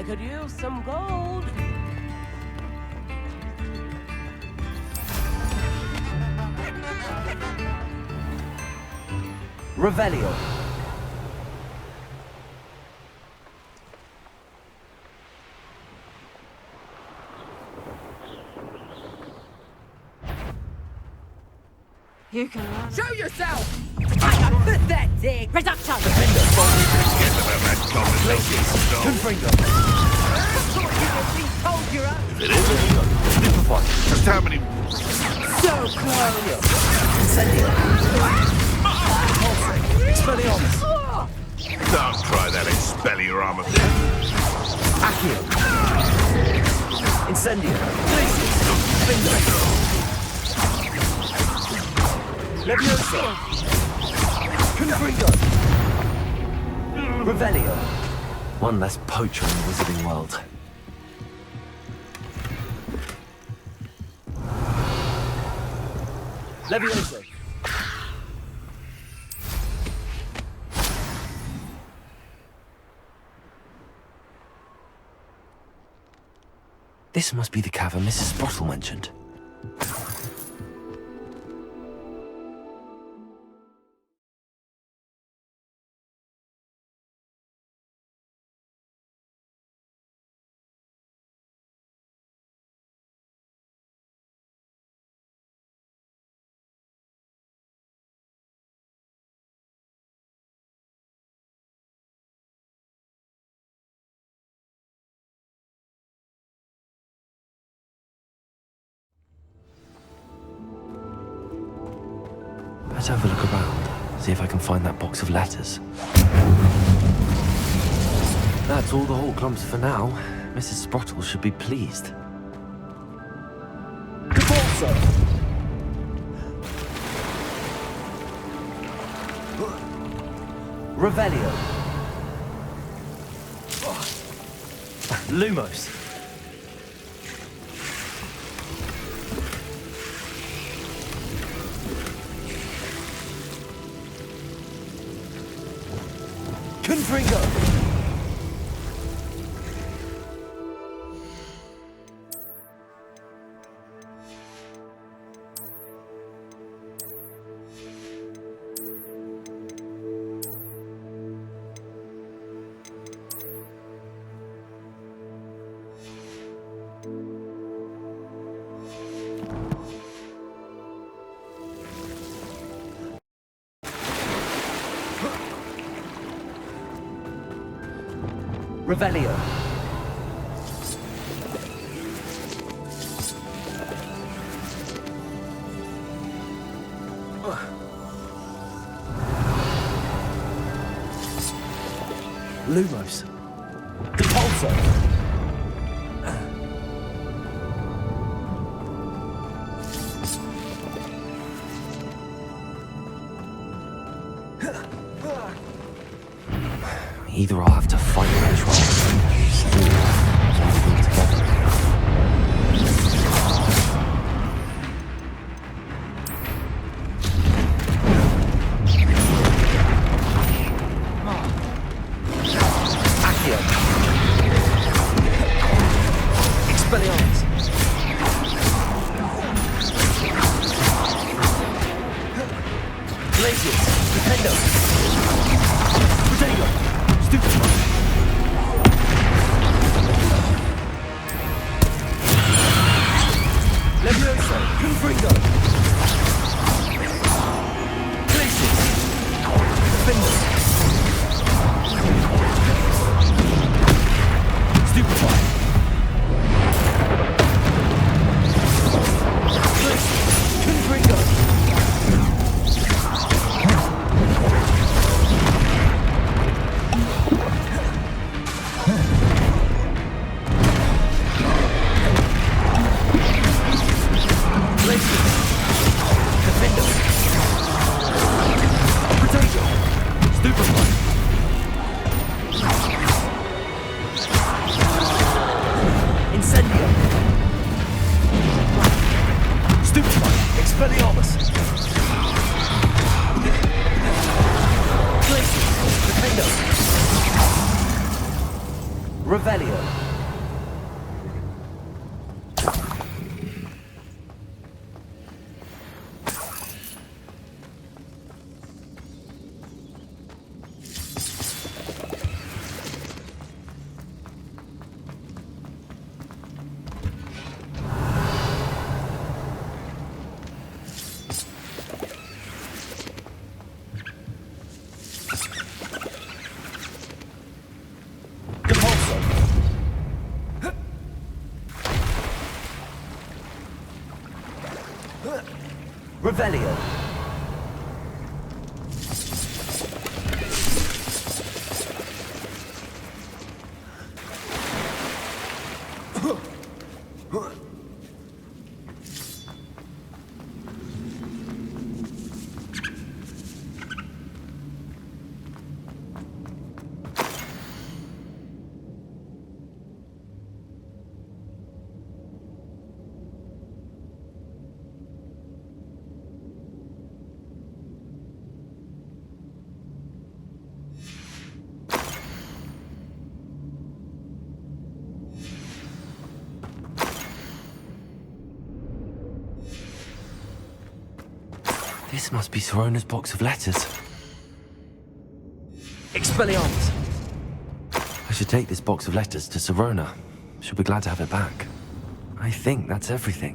could use some gold. Revelio. You can run. Show yourself! Pathetic! Reduction! Confringo. Hold your own. It is. Stupefy. Just how many? So close! Incendio. Expelliarmus. Don't try that Expelliarmus. Accio. Incendio. Finger. Leviosa. Confringo. Revelio. One less poacher in the wizarding world. Leviosa. This must be the cavern Mrs. Sprottle mentioned. Let's have a look around, see if I can find that box of letters. That's all the Horcrux for now. Mrs. Sprottle should be pleased. Caporso! Revelio. Lumos. Confringo. Revelio. Lumos. Depulso. Either I'll have to fight the ritual, or leave them together. Accio. Expelliarmus. Glacius. Defendo. Protego. Stupefy. Leviosa. Confringo. Glacius. Defender. Stupefy. Glacius. Confringo. Incendio. Stupefy. Expelliarmus. Glacius. Defendo. Revelio. Revelio. This must be Sorona's box of letters. Expelliarmus. I should take this box of letters to Sorona. She'll be glad to have it back. I think that's everything.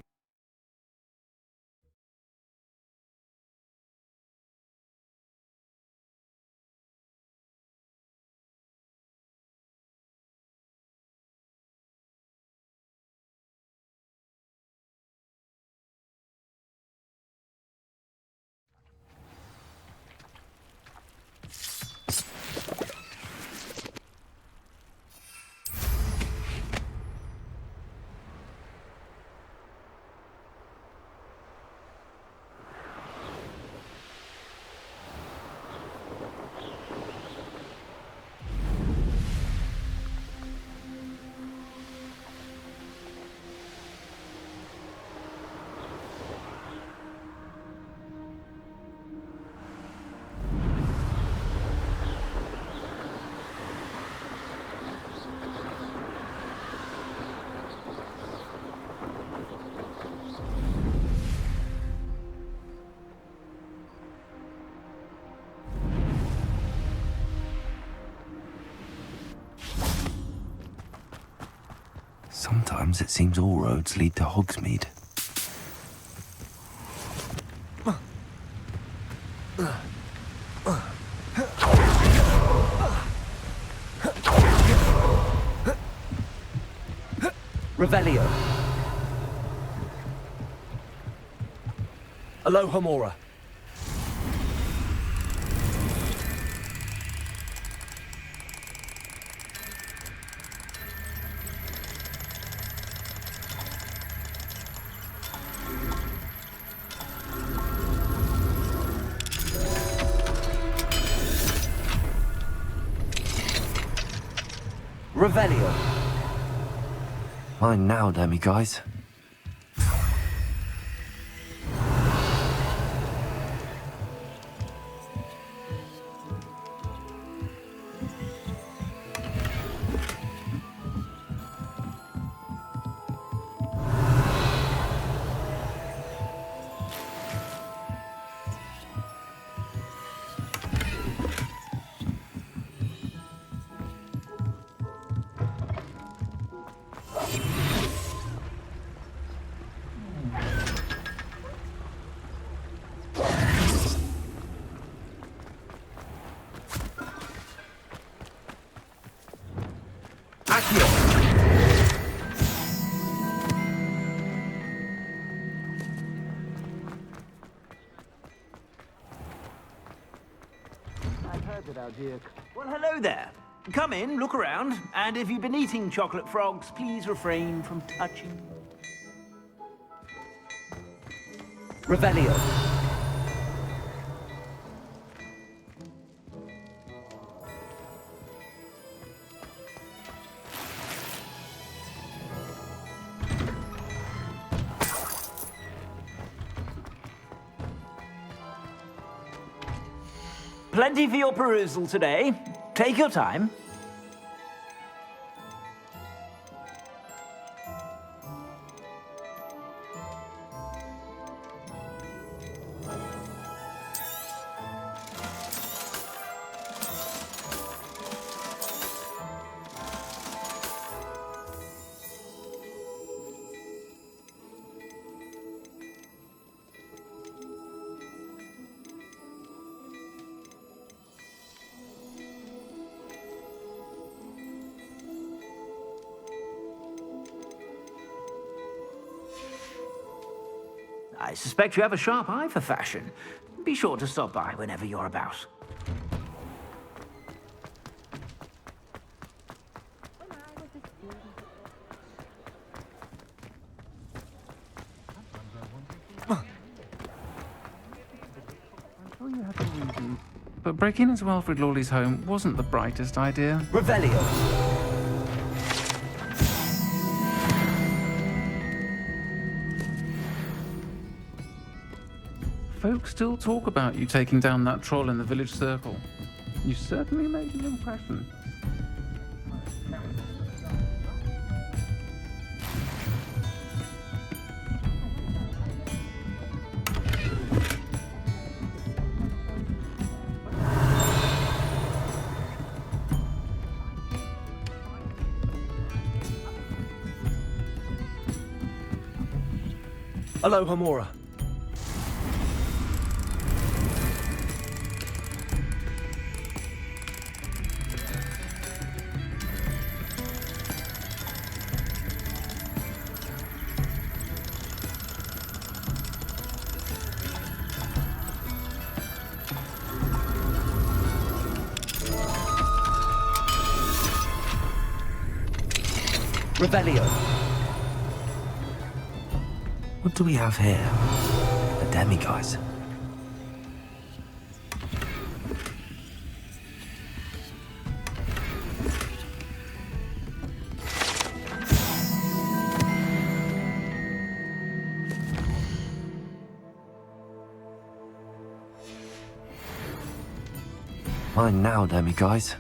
Sometimes it seems all roads lead to Hogsmeade. Revelio. Alohomora. Revelio. Mine now, damn you guys. Well, hello there. Come in, look around, and if you've been eating chocolate frogs, please refrain from touching. Revelio. Plenty for your perusal today. Take your time. I suspect you have a sharp eye for fashion. Be sure to stop by whenever you're about. But breaking into Alfred Lawley's home wasn't the brightest idea. Revelio. Folks still talk about you taking down that troll in the village circle. You certainly made an impression. Aloha Mora. Revelio. What do we have here? A demiguise. Mine now, demiguise.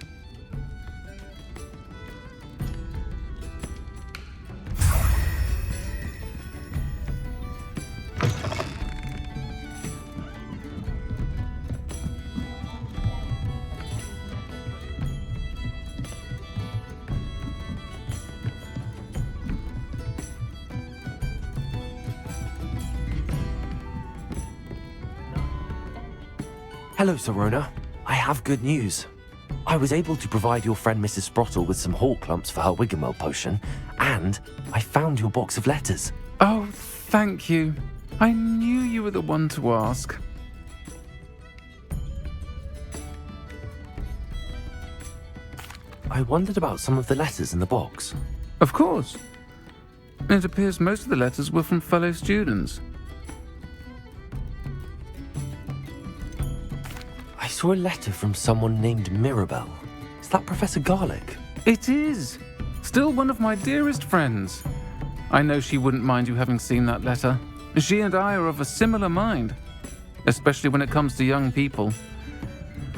Hello, Serona. I have good news. I was able to provide your friend Mrs. Sprottle with some hawk lumps for her Wiggenweld potion, and I found your box of letters. Oh, thank you. I knew you were the one to ask. I wondered about some of the letters in the box. Of course. It appears most of the letters were from fellow students. I saw a letter from someone named Mirabelle. Is that Professor Garlic? It is. Still one of my dearest friends. I know she wouldn't mind you having seen that letter. She and I are of a similar mind, especially when it comes to young people.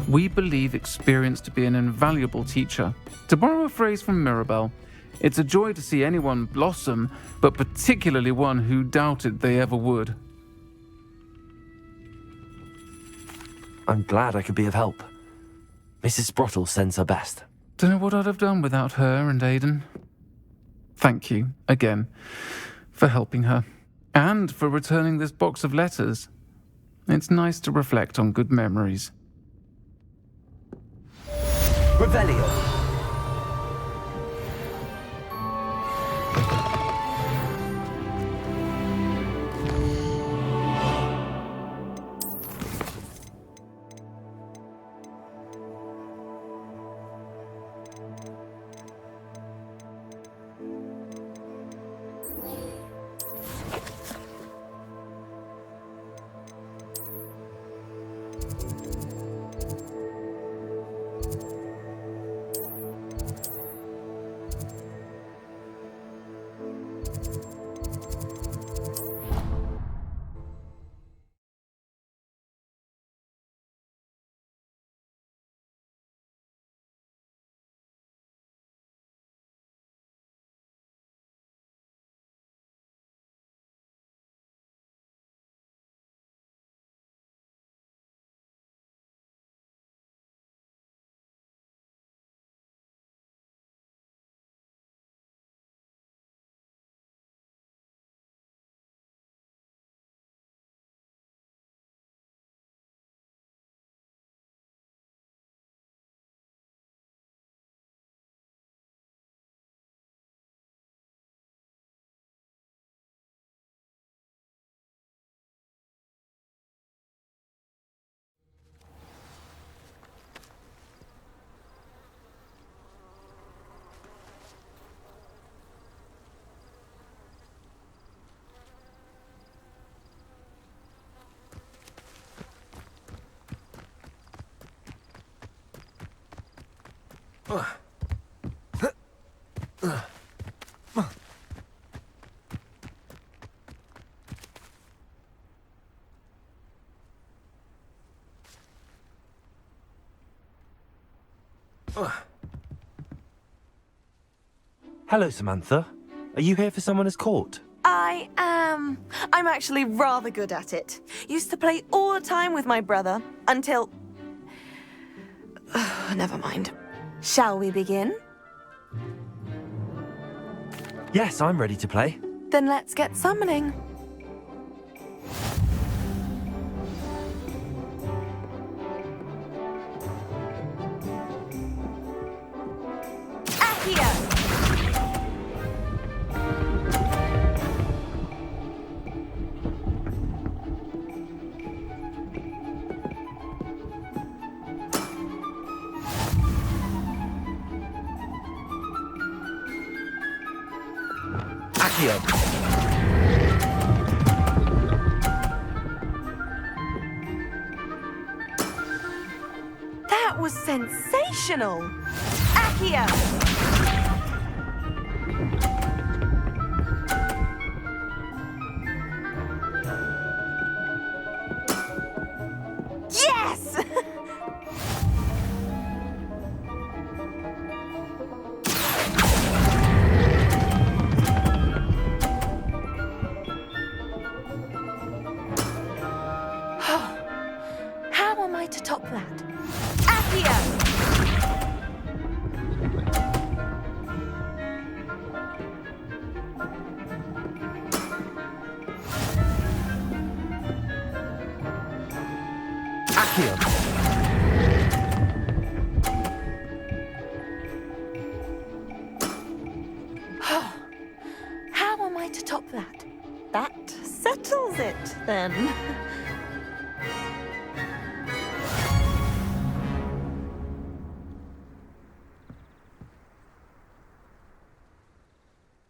We believe experience to be an invaluable teacher. To borrow a phrase from Mirabelle, it's a joy to see anyone blossom, but particularly one who doubted they ever would. I'm glad I could be of help. Mrs. Sprottle sends her best. Don't know what I'd have done without her and Aidan. Thank you, again, for helping her, and for returning this box of letters. It's nice to reflect on good memories. Revelio. Hello, Samantha. Are you here for Summoner's Court? I am. I'm actually rather good at it. Used to play all the time with my brother until... Never mind. Shall we begin? Yes, I'm ready to play. Then let's get summoning. Accio! Accio! That was sensational! Accio! Yes! How am I to top that? Accio! Accio! How am I to top that? That settles it, then.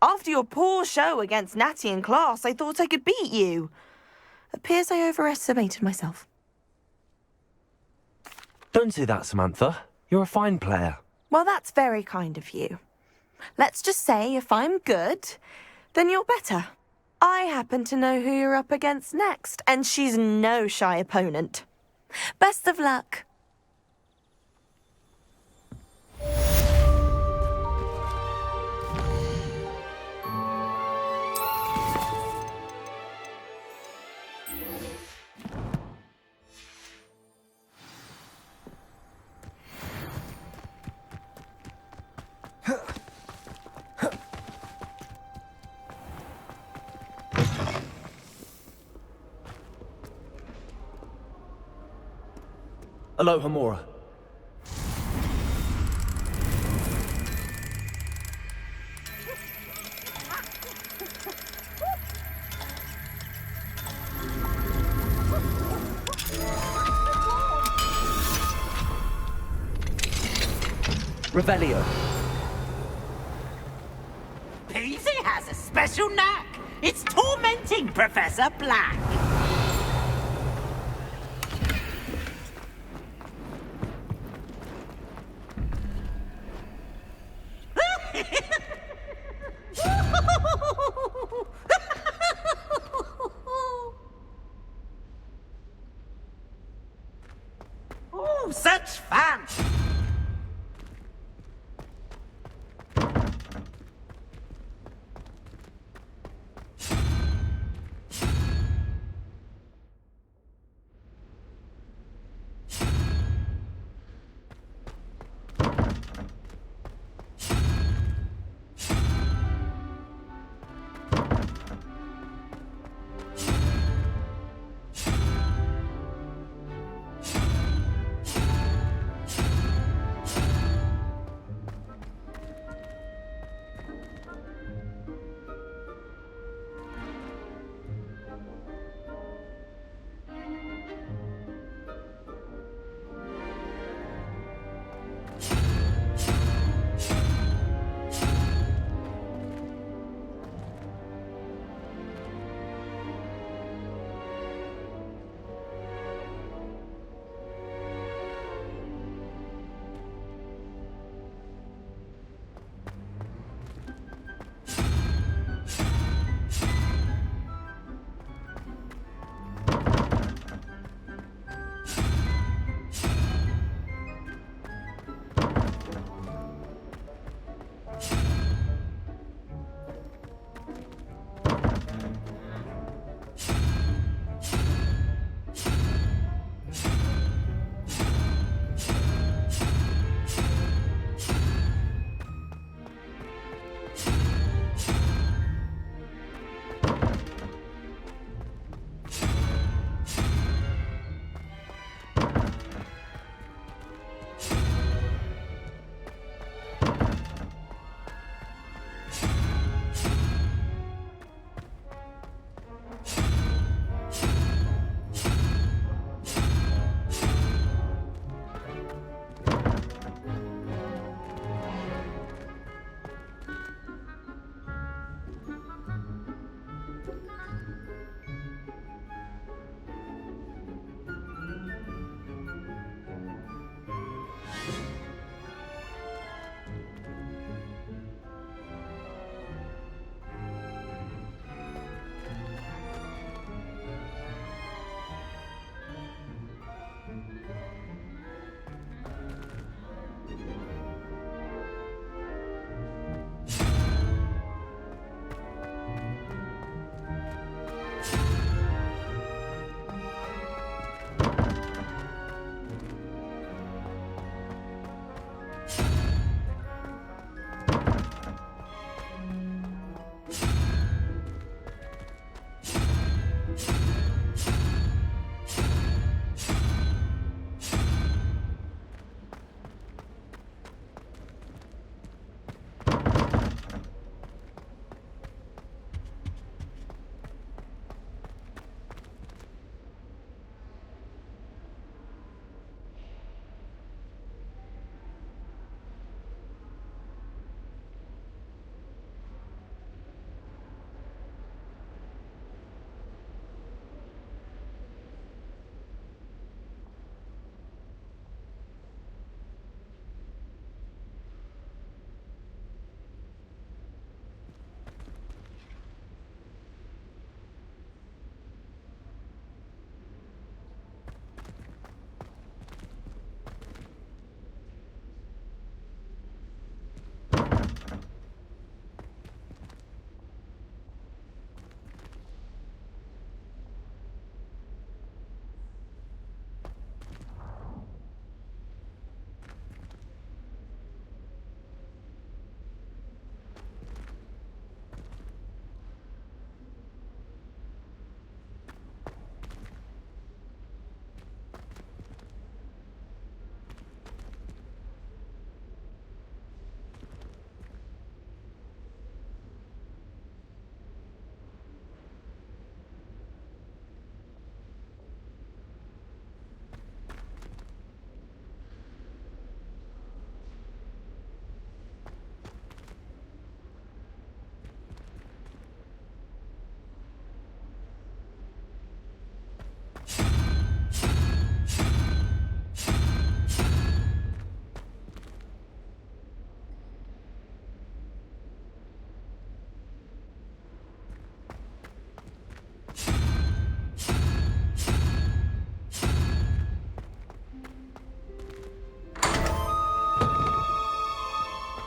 After your poor show against Natty in class, I thought I could beat you. Appears I overestimated myself. Don't say that, Samantha. You're a fine player. Well, that's very kind of you. Let's just say if I'm good, then you're better. I happen to know who you're up against next, and she's no shy opponent. Best of luck. Aloha Mora. Revelio. Peasy has a special knack. It's tormenting Professor Black. Oh, such fun!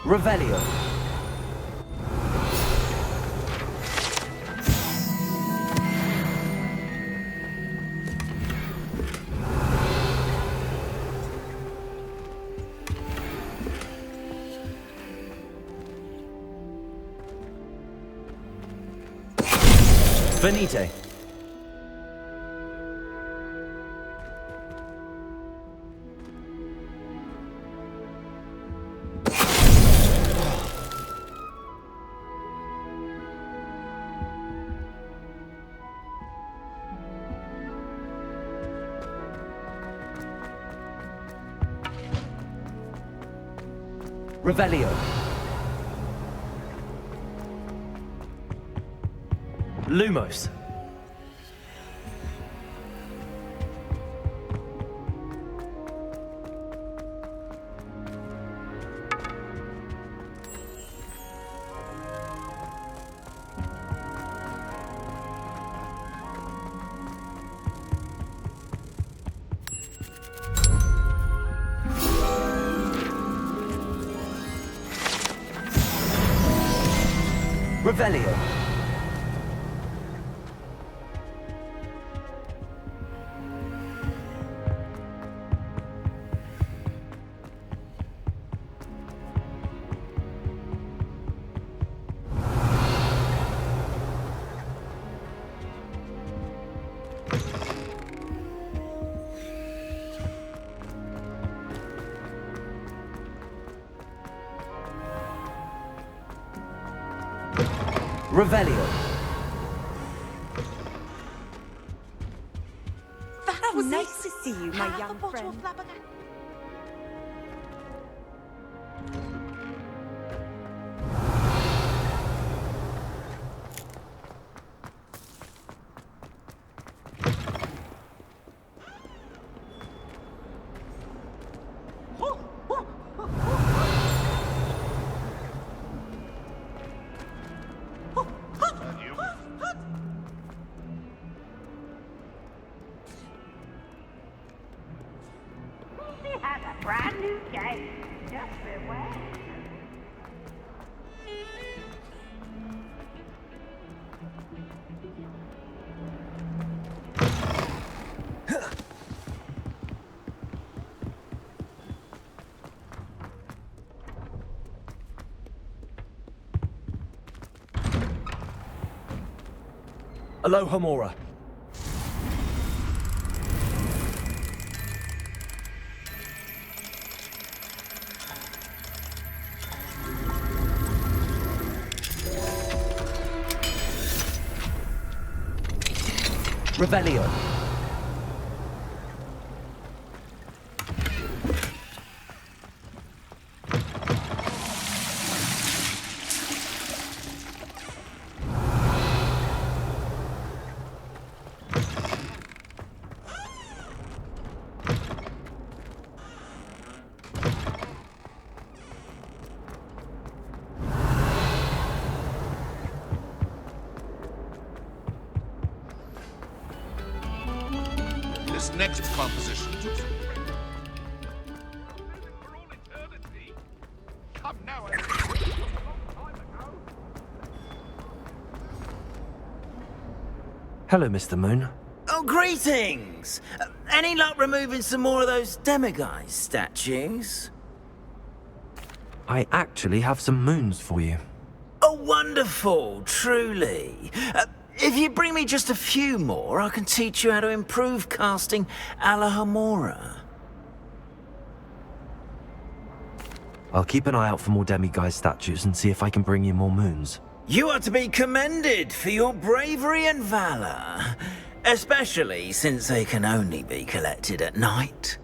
Revelio. Venite. Revelio. Lumos. Revelio. Revelio. That was nice to see you, my young friend. He has a brand new game. Just beware. Aloha Mora. Revelio. This next composition took some for all eternity. Come now and Hello, Mr. Moon. Oh, greetings! Any luck removing some more of those demiguise statues? I actually have some moons for you. Oh, wonderful, truly. If you bring me just a few more, I can teach you how to improve casting Alahamora. I'll keep an eye out for more demiguise statues and see if I can bring you more moons. You are to be commended for your bravery and valor, especially since they can only be collected at night.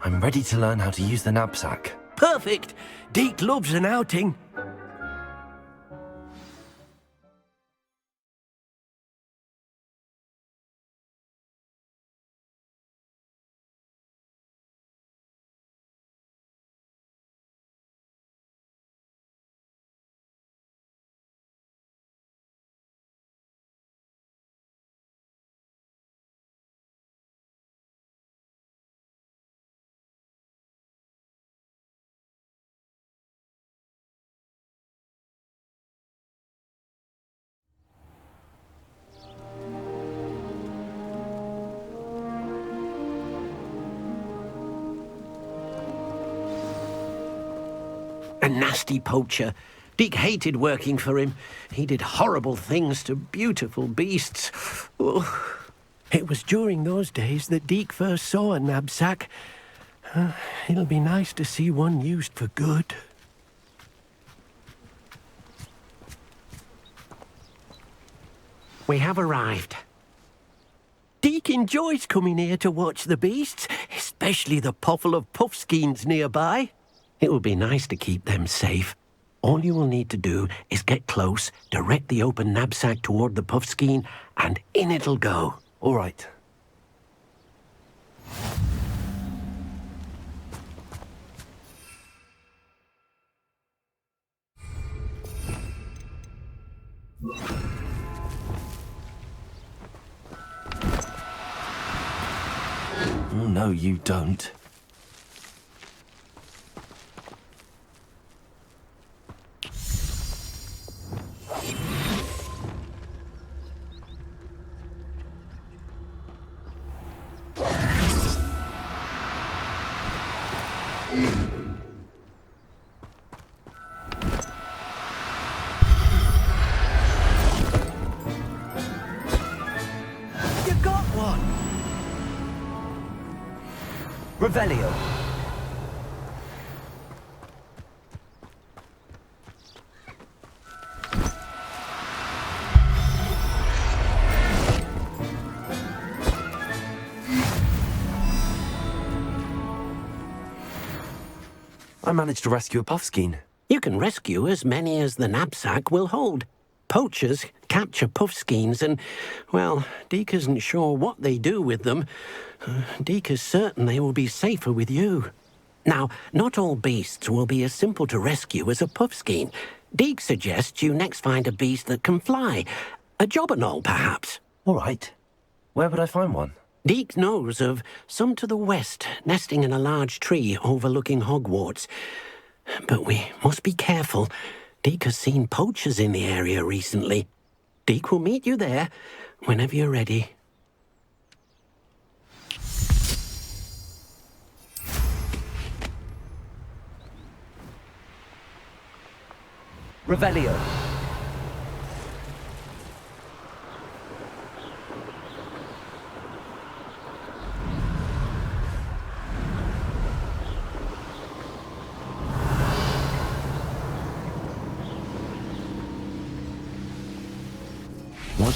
I'm ready to learn how to use the knapsack. Perfect. Deke loves an outing. A nasty poacher. Deke hated working for him. He did horrible things to beautiful beasts. Oh. It was during those days that Deke first saw a knapsack. It'll be nice to see one used for good. We have arrived. Deke enjoys coming here to watch the beasts, especially the pottle of puffskeins nearby. It will be nice to keep them safe. All you will need to do is get close, direct the open knapsack toward the puffskein, and in it'll go. All right. Oh, no, you don't. You got one! Revelio. I managed to rescue a puffskein. You can rescue as many as the knapsack will hold. Poachers capture puffskeins and, well, Deke isn't sure what they do with them. Deke is certain they will be safer with you. Now, not all beasts will be as simple to rescue as a puffskein. Deke suggests you next find a beast that can fly. A jobberknoll, perhaps. All right. Where would I find one? Deke knows of some to the west, nesting in a large tree overlooking Hogwarts. But we must be careful. Deke has seen poachers in the area recently. Deke will meet you there whenever you're ready. Revelio. What?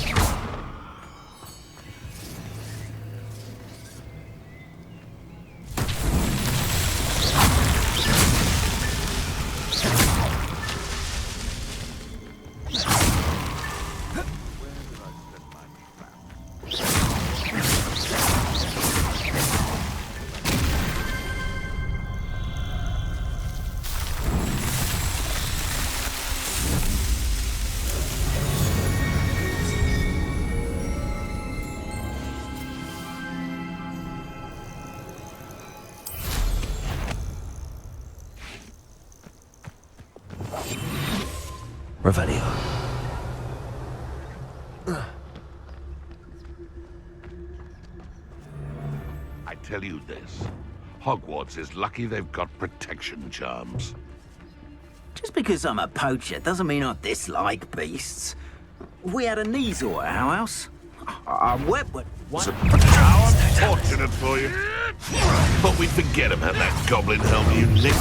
Revelio. I tell you this. Hogwarts is lucky they've got protection charms. Just because I'm a poacher doesn't mean I dislike beasts. We had a Kneazor at our house. I wept with one. How unfortunate for you. But we forget about that goblin helmet you nicked.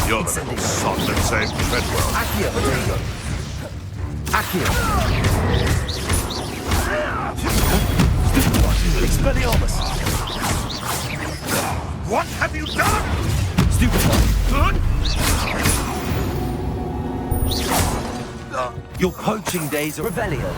You're the little sod that saved Treadwell. Accio, Rodrigo. Accio. Expelliarmus. What have you done? Stupid one. Your poaching days are... Revelio.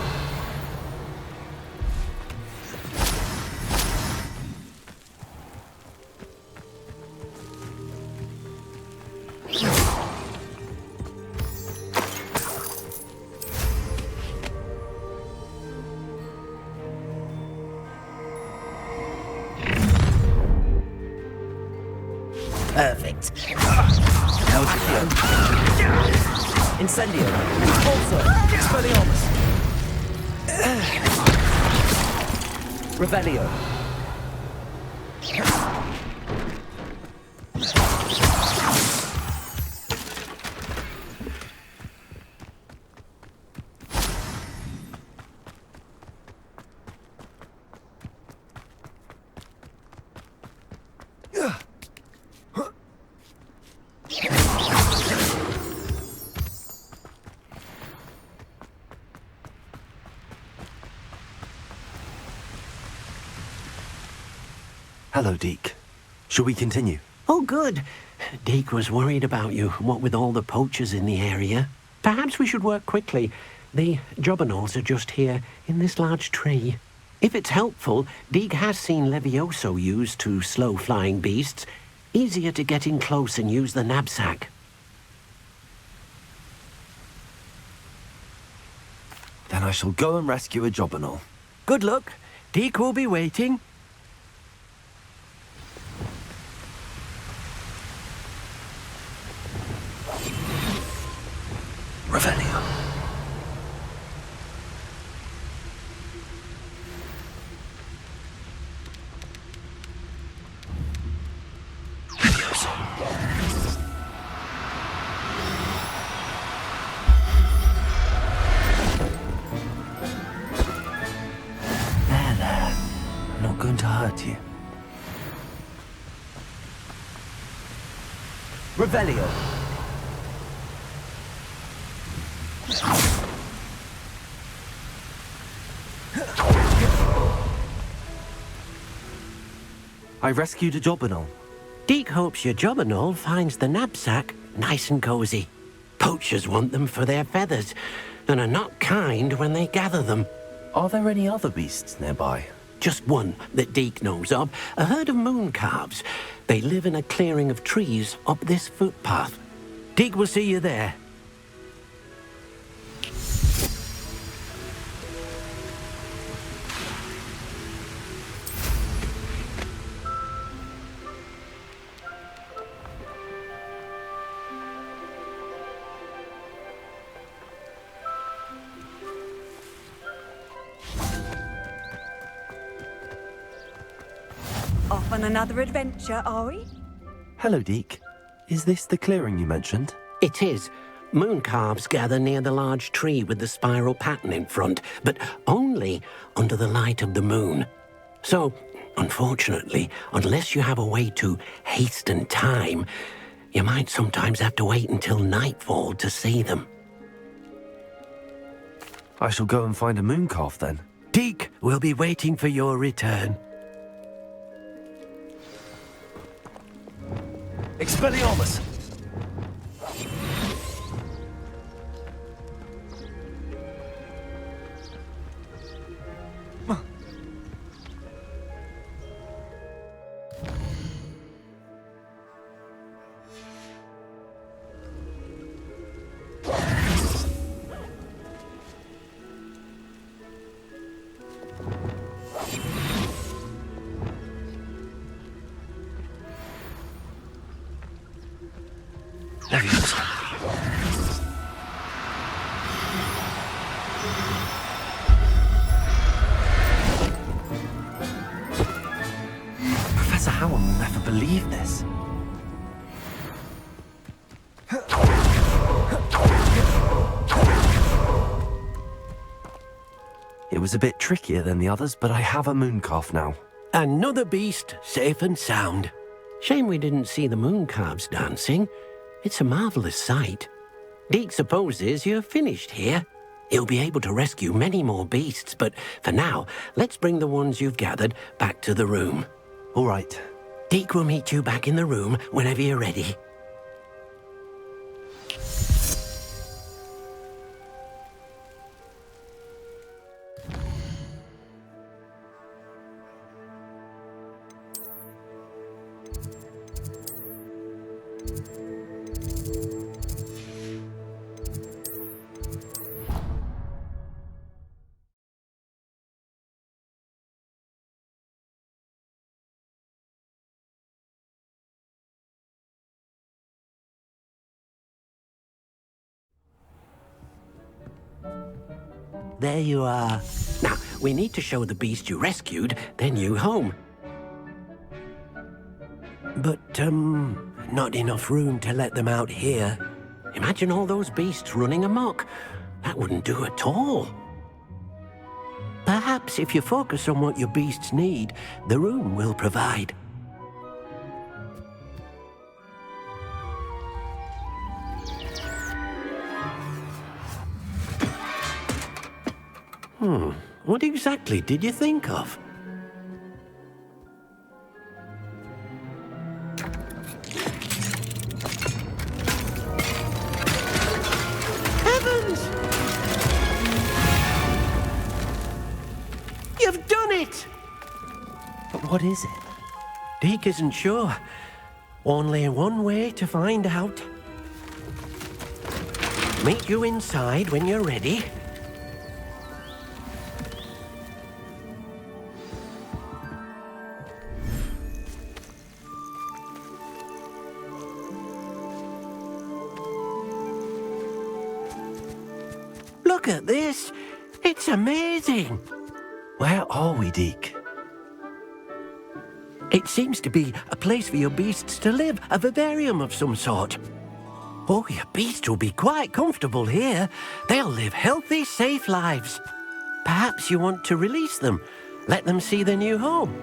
Perfect. Incendio. Also. Expelliarmus. Revelio. Hello, Deke. Shall we continue? Oh, good. Deke was worried about you, what with all the poachers in the area. Perhaps we should work quickly. The jobberknolls are just here, in this large tree. If it's helpful, Deke has seen Levioso used to slow flying beasts. Easier to get in close and use the knapsack. Then I shall go and rescue a jobberknoll. Good luck. Deke will be waiting. Revelio. There. I'm not going to hurt you. Revelio. I rescued a jobberknoll. Deke hopes your jobberknoll finds the knapsack nice and cozy. Poachers want them for their feathers, and are not kind when they gather them. Are there any other beasts nearby? Just one that Deke knows of, a herd of moon calves. They live in a clearing of trees up this footpath. Deke will see you there. Off on another adventure, are we? Hello, Deke. Is this the clearing you mentioned? It is. Moon calves gather near the large tree with the spiral pattern in front, but only under the light of the moon. So, unfortunately, unless you have a way to hasten time, you might sometimes have to wait until nightfall to see them. I shall go and find a moon calf then. Deke will be waiting for your return. Expelliarmus. Professor Howard will never believe this. It was a bit trickier than the others, but I have a moon calf now. Another beast, safe and sound. Shame we didn't see the moon calves dancing. It's a marvelous sight. Deke supposes you're finished here. He'll be able to rescue many more beasts, but for now, let's bring the ones you've gathered back to the room. All right. Deke will meet you back in the room whenever you're ready. There you are. Now, we need to show the beast you rescued their new home. But, not enough room to let them out here. Imagine all those beasts running amok. That wouldn't do at all. Perhaps if you focus on what your beasts need, the room will provide. What exactly did you think of? Heavens! You've done it! But what is it? Deke isn't sure. Only one way to find out. Meet you inside when you're ready. Look at this. It's amazing. Where are we, Deke? It seems to be a place for your beasts to live, a vivarium of some sort. Oh, your beasts will be quite comfortable here. They'll live healthy, safe lives. Perhaps you want to release them, let them see their new home.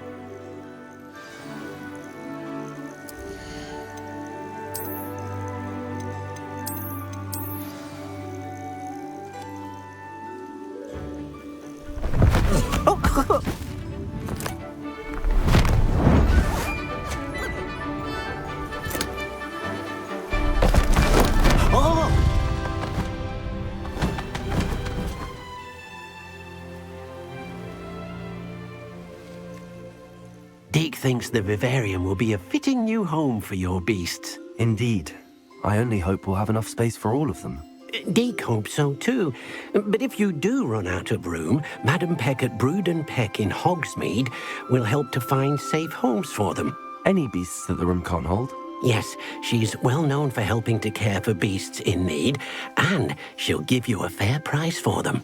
Deke thinks the vivarium will be a fitting new home for your beasts. Indeed. I only hope we'll have enough space for all of them. Deke hopes so too. But if you do run out of room, Madam Peck at Brood and Peck in Hogsmeade will help to find safe homes for them. Any beasts that the room can't hold? Yes, she's well known for helping to care for beasts in need, and she'll give you a fair price for them.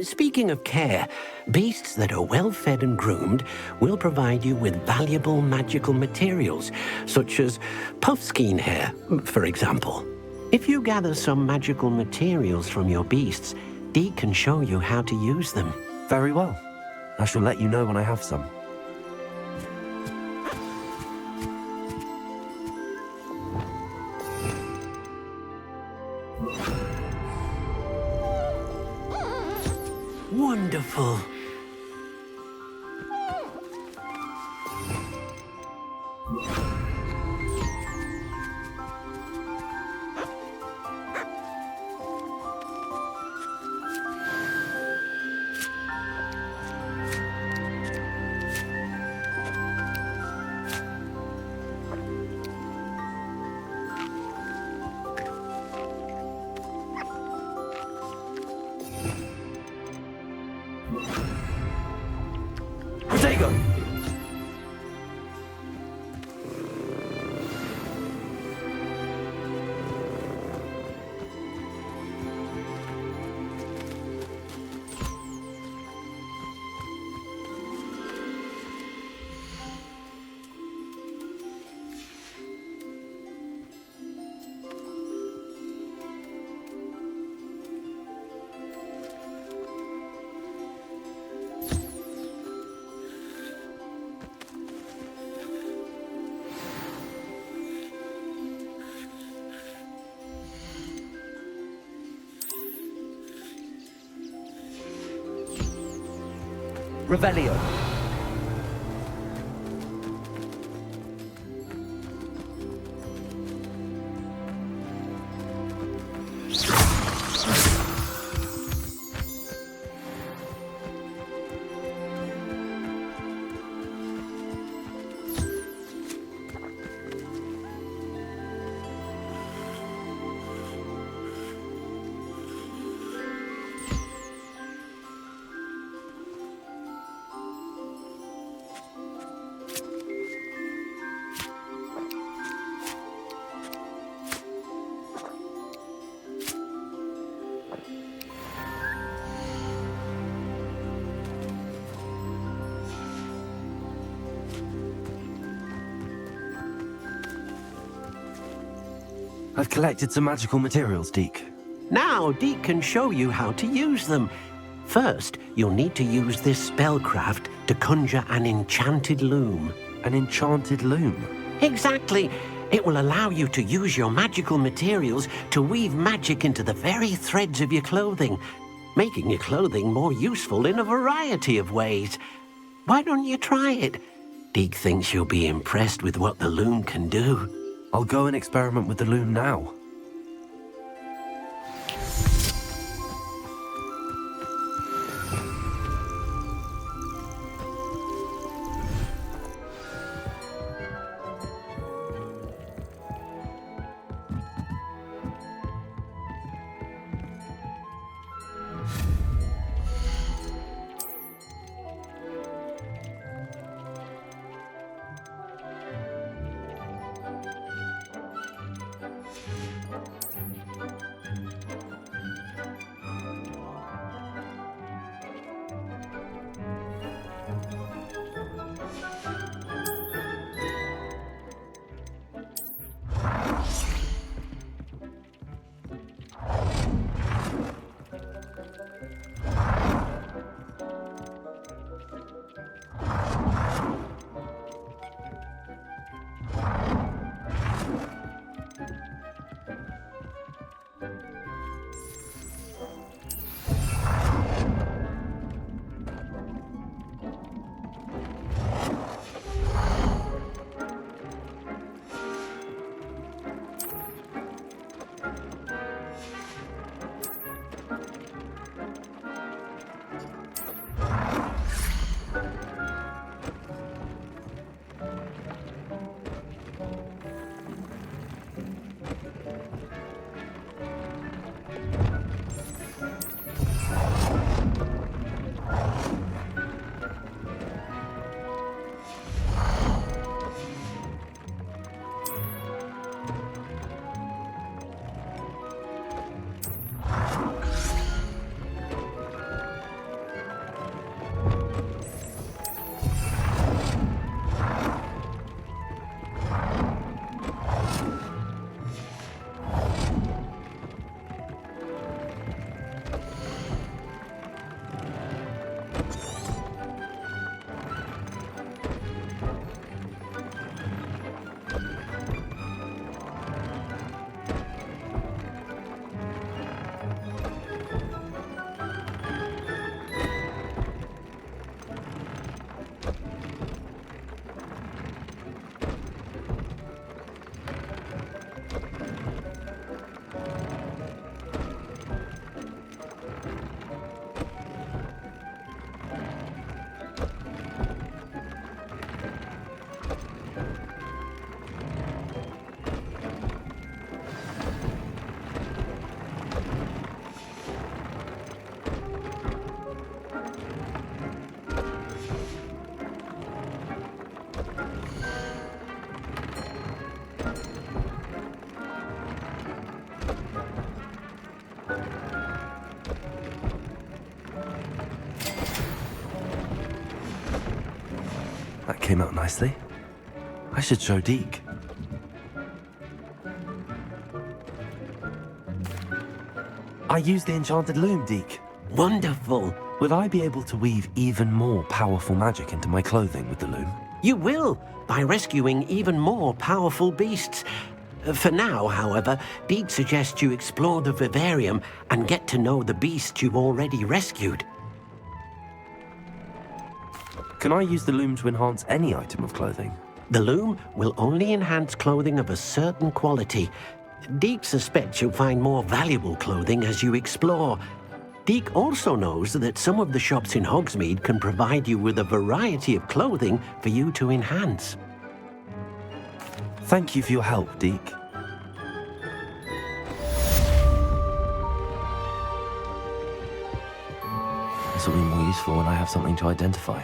Speaking of care, beasts that are well fed and groomed will provide you with valuable magical materials, such as puffskein hair, for example. If you gather some magical materials from your beasts, Deke can show you how to use them. Very well. I shall let you know when I have some. Wonderful. Protego! Revelio. I've collected some magical materials, Deke. Now, Deke can show you how to use them. First, you'll need to use this spellcraft to conjure an enchanted loom. An enchanted loom? Exactly. It will allow you to use your magical materials to weave magic into the very threads of your clothing, making your clothing more useful in a variety of ways. Why don't you try it? Deke thinks you'll be impressed with what the loom can do. I'll go and experiment with the loom now. That came out nicely. I should show Deke. I used the enchanted loom, Deke. Wonderful. Will I be able to weave even more powerful magic into my clothing with the loom? You will, by rescuing even more powerful beasts. For now, however, Deke suggests you explore the vivarium and get to know the beasts you've already rescued. Can I use the loom to enhance any item of clothing? The loom will only enhance clothing of a certain quality. Deke suspects you'll find more valuable clothing as you explore. Deke also knows that some of the shops in Hogsmeade can provide you with a variety of clothing for you to enhance. Thank you for your help, Deke. This will be more useful when I have something to identify.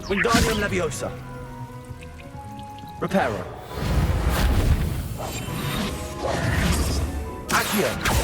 Wingardium Leviosa. Reparo. Accio.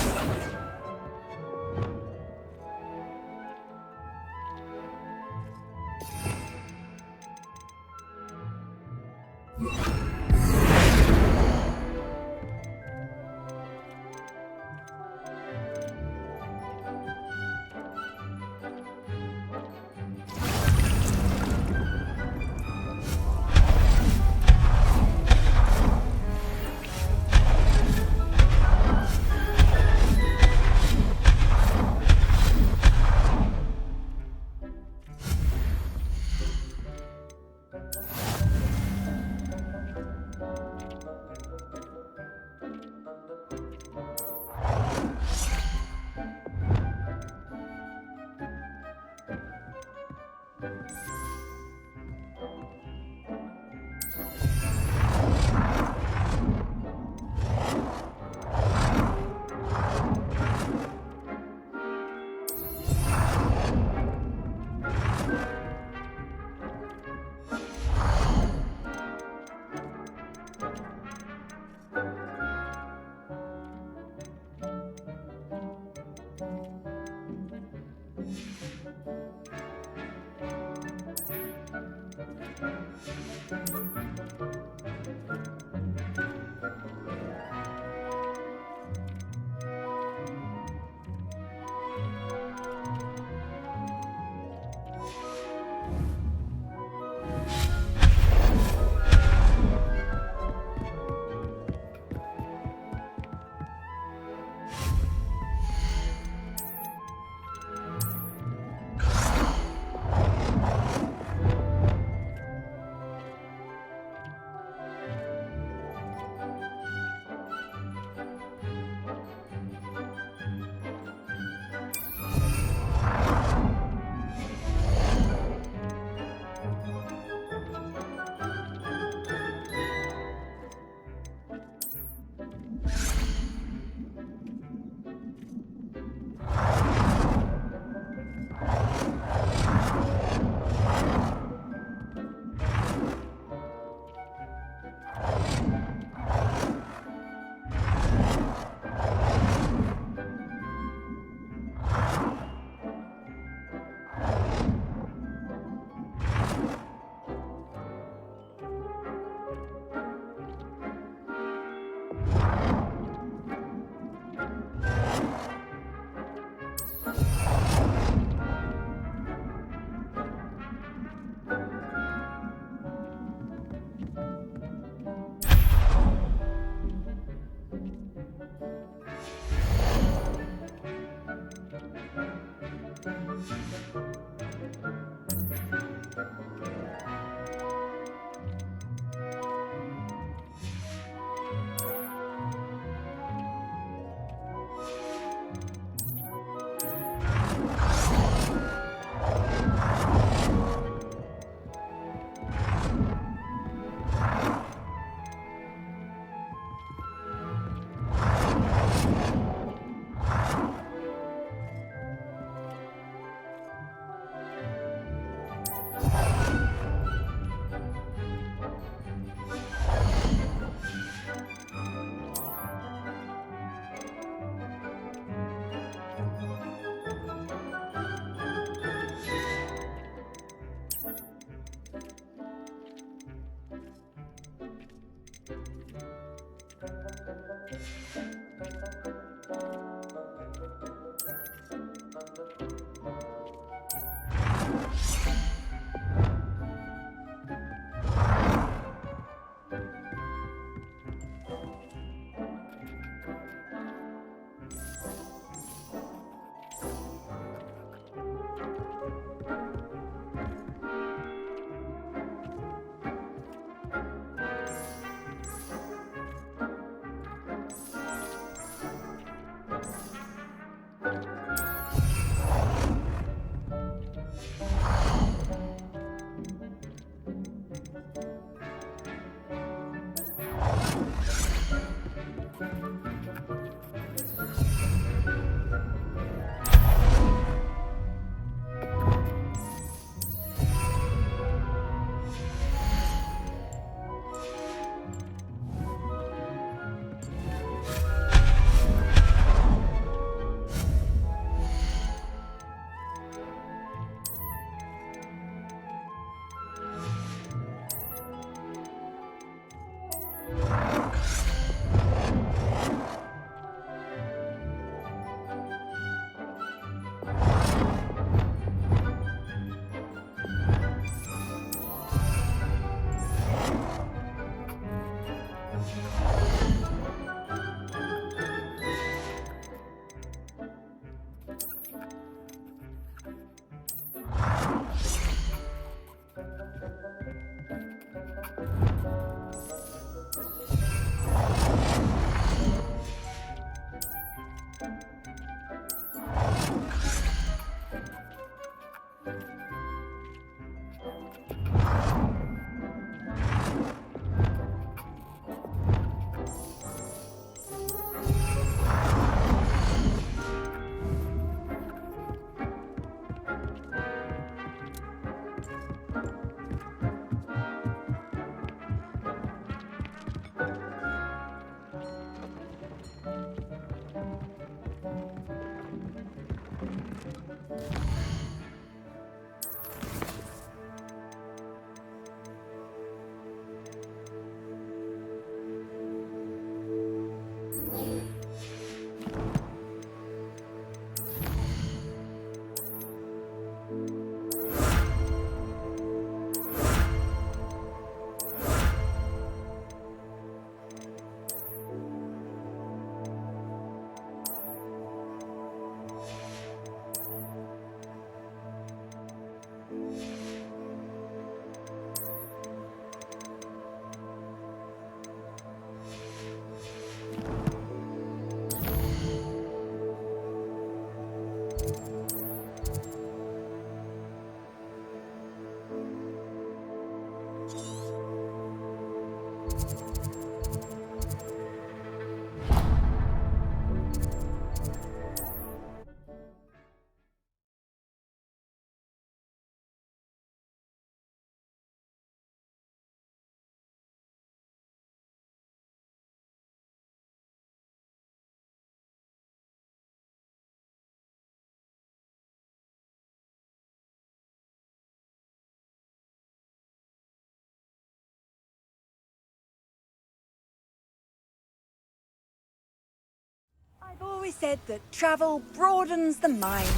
always said that travel broadens the mind.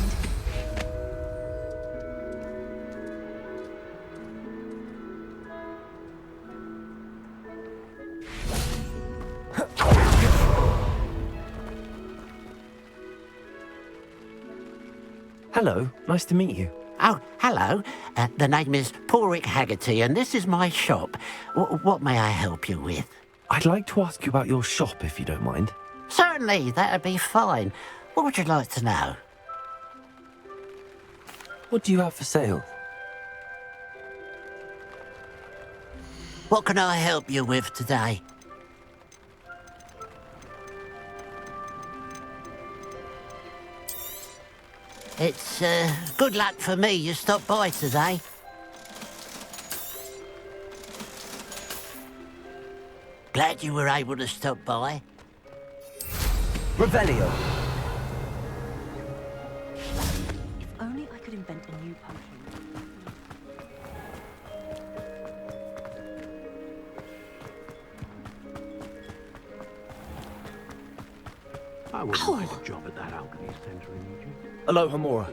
Hello, nice to meet you. Oh, hello. The name is Porrick Haggerty, and this is my shop. What may I help you with? I'd like to ask you about your shop, if you don't mind. Certainly, that'd be fine. What would you like to know? What do you have for sale? What can I help you with today? It's good luck for me you stopped by today. Glad you were able to stop by. Revelio. If only I could invent a new potion. I wouldn't mind a job at that alchemy centre in Egypt. Aloha Mora.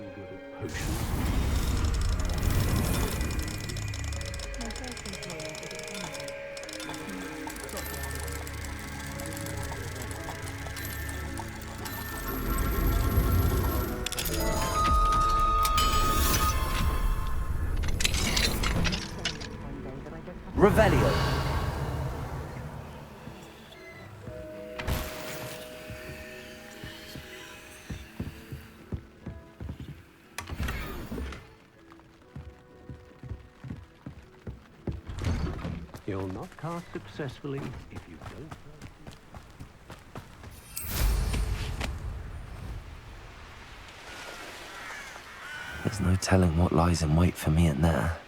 Revelio. You'll not cast successfully if you don't. There's no telling what lies in wait for me in there.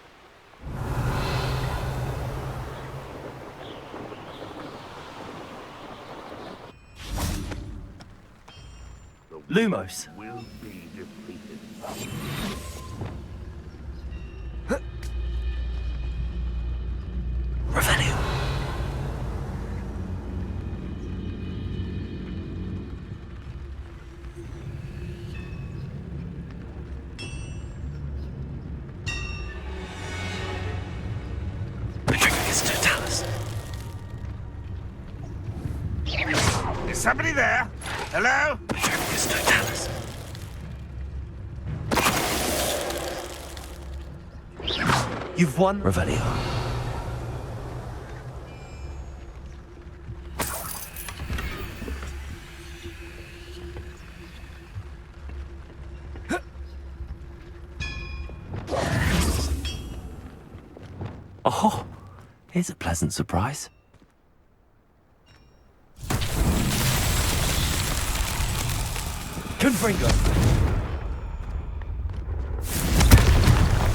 Lumos. Will be defeated. Revelio. Petrificus totalis. Is somebody there? Hello? Petrificus totalis. You've won. Revelio. Oh, here's a pleasant surprise. Confringo.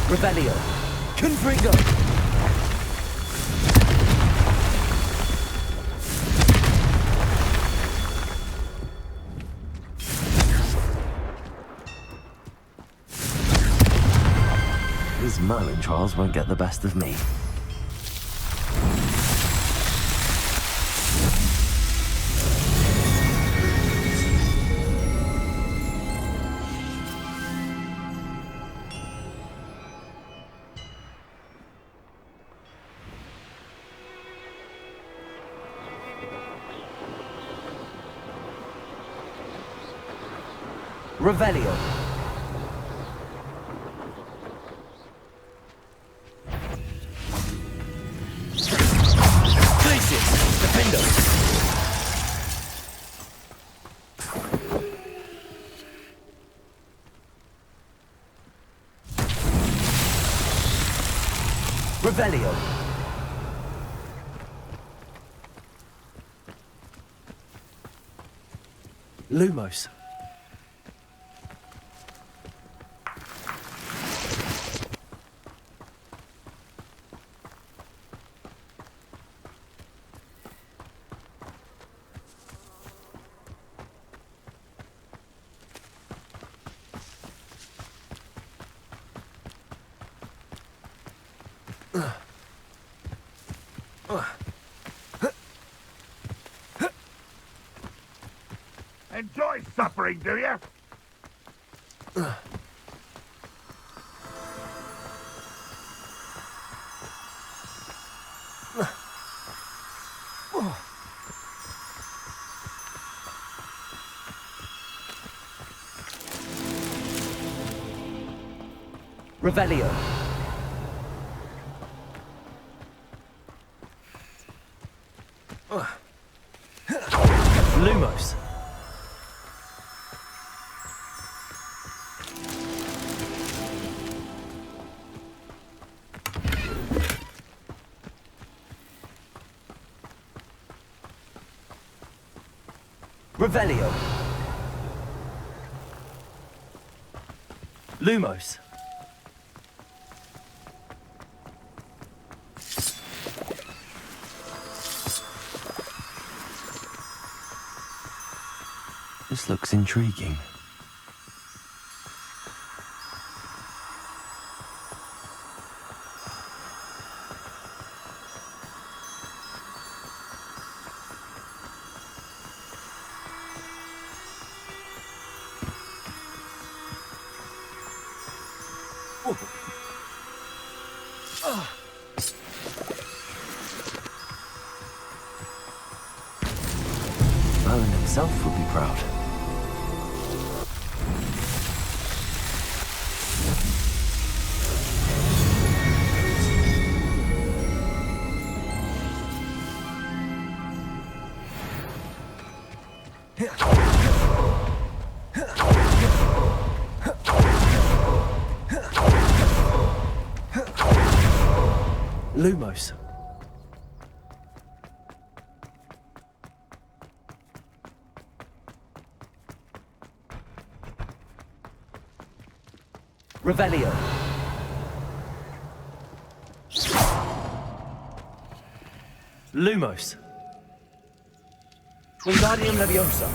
Revelio. Confringo. These Merlin trials won't get the best of me. Revelio. Glacius. Defendo. Revelio. Lumos. Enjoy suffering, do you? Revelio. Lumos. Revelio. Lumos. This looks intriguing. Merlin himself would be proud. Lumos. Revelio. Lumos. Wingardium Leviosa.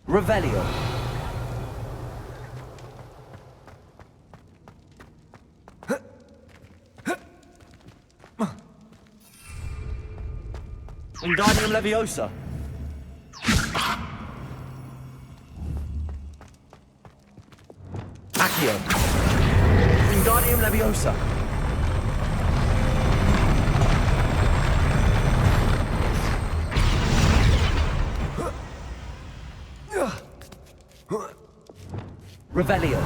Revelio. Wingardium Leviosa. Accio. Wingardium Leviosa. Revelio.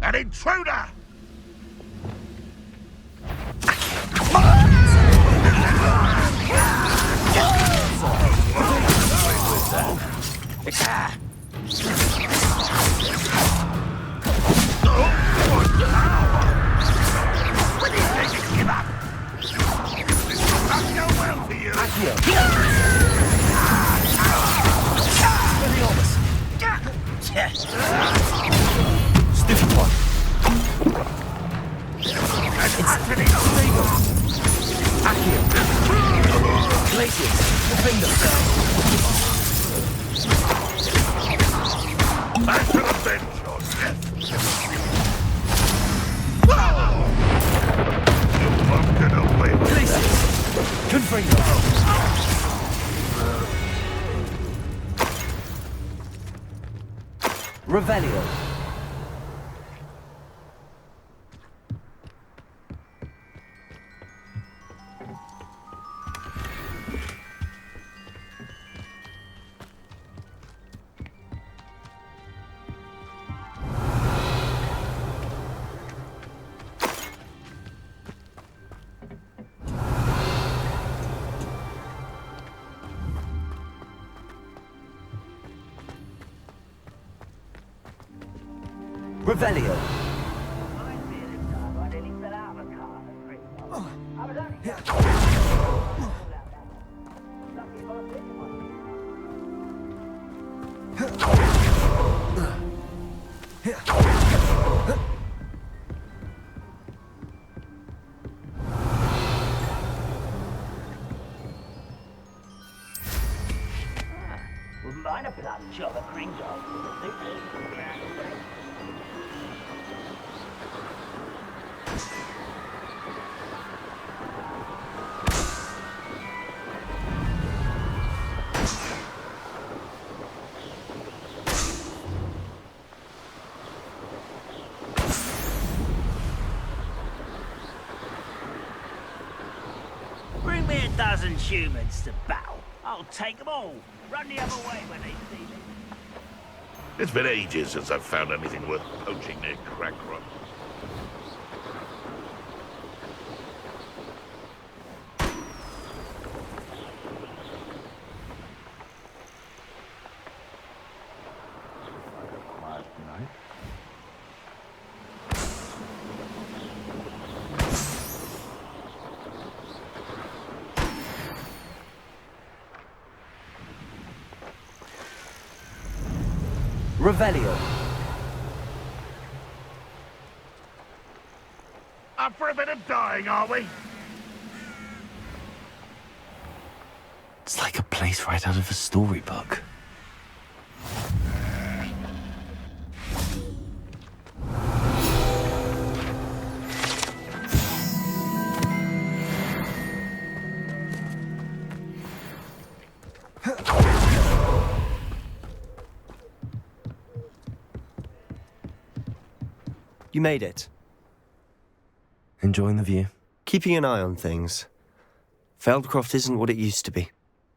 An intruder! Stupid one. Accio. Glacius. Finger. Back to the bench, your death! You won't get away with Glacius. Confringo. Revelio. Revelio. Meine Plantsche oder Kringel. Bring me a dozen humans to battle. I'll take them all. Run the other way when they see me. It's been ages since I've found anything worth poaching near Crackrock. Revelio. Up for a bit of dying, are we? It's like a place right out of a storybook. You made it. Enjoying the view? Keeping an eye on things. Feldcroft isn't what it used to be.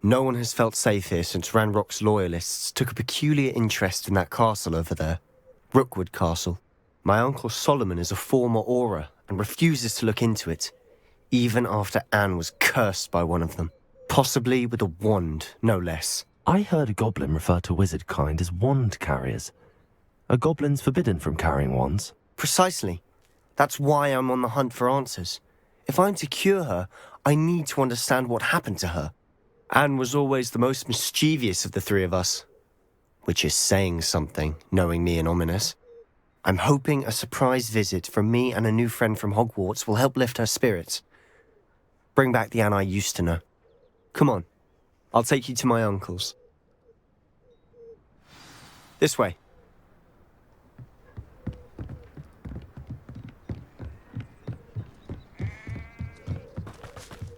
No one has felt safe here since Ranrock's loyalists took a peculiar interest in that castle over there. Rookwood Castle. My uncle Solomon is a former Auror and refuses to look into it, even after Anne was cursed by one of them. Possibly with a wand, no less. I heard a goblin refer to wizard kind as wand carriers. Are goblins forbidden from carrying wands? Precisely. That's why I'm on the hunt for answers. If I'm to cure her, I need to understand what happened to her. Anne was always the most mischievous of the three of us. Which is saying something, knowing me and Ominous. I'm hoping a surprise visit from me and a new friend from Hogwarts will help lift her spirits. Bring back the Anne I used to know. Come on. I'll take you to my uncle's. This way.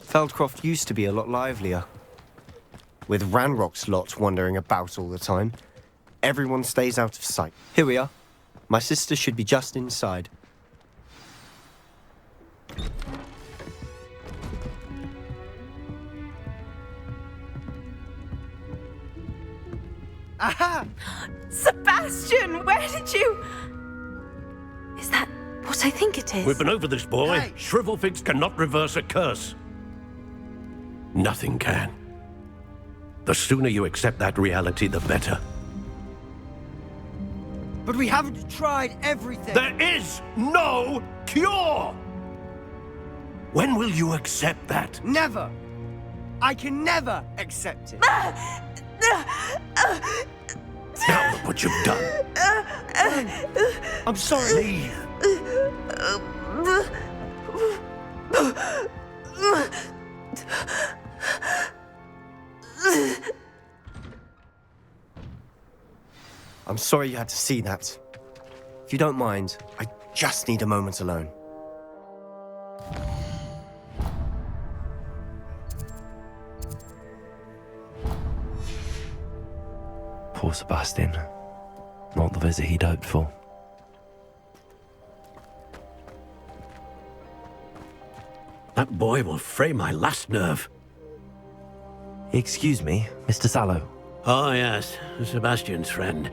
Feldcroft used to be a lot livelier. With Ranrock's lot wandering about all the time, everyone stays out of sight. Here we are. My sister should be just inside. Aha! Sebastian, where did you... Is that what I think it is? We've been over this, boy. Hey. Shrivelfigs cannot reverse a curse. Nothing can. The sooner you accept that reality, the better. But we haven't tried everything. There is no cure! When will you accept that? Never. I can never accept it. Now look what you've done. I'm sorry. Leave. I'm sorry you had to see that. If you don't mind, I just need a moment alone. Poor Sebastian. Not the visit he'd hoped for. That boy will fray my last nerve. Excuse me, Mr. Sallow. Oh, yes, Sebastian's friend.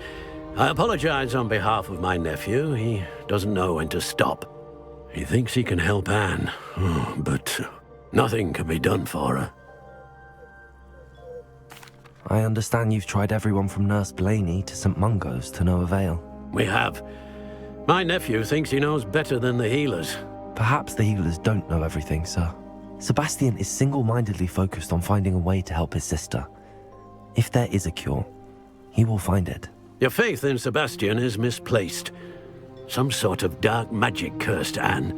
I apologize on behalf of my nephew. He doesn't know when to stop. He thinks he can help Anne, but nothing can be done for her. I understand you've tried everyone from Nurse Blaney to St. Mungo's to no avail. We have. My nephew thinks he knows better than the healers. Perhaps the healers don't know everything, sir. Sebastian is single-mindedly focused on finding a way to help his sister. If there is a cure, he will find it. Your faith in Sebastian is misplaced. Some sort of dark magic cursed Anne,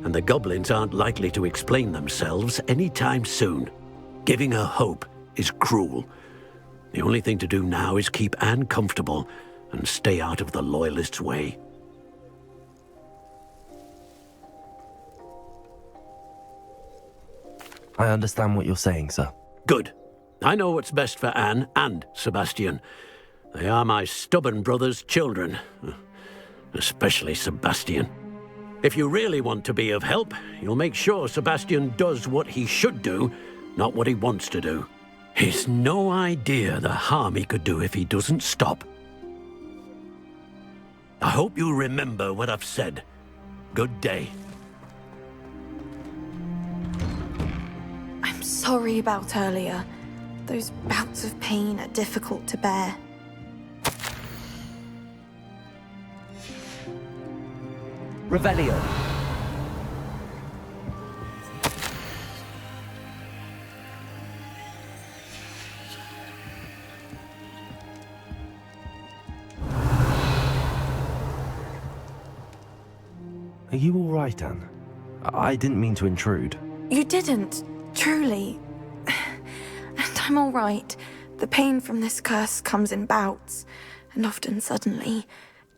and the goblins aren't likely to explain themselves anytime soon. Giving her hope is cruel. The only thing to do now is keep Anne comfortable and stay out of the Loyalists' way. I understand what you're saying, sir. Good. I know what's best for Anne and Sebastian. They are my stubborn brother's children. Especially Sebastian. If you really want to be of help, you'll make sure Sebastian does what he should do, not what he wants to do. He's no idea the harm he could do if he doesn't stop. I hope you remember what I've said. Good day. I'm sorry about earlier. Those bouts of pain are difficult to bear. Revelio. Are you all right, Anne? I didn't mean to intrude. You didn't, truly. And I'm all right. The pain from this curse comes in bouts, and often suddenly.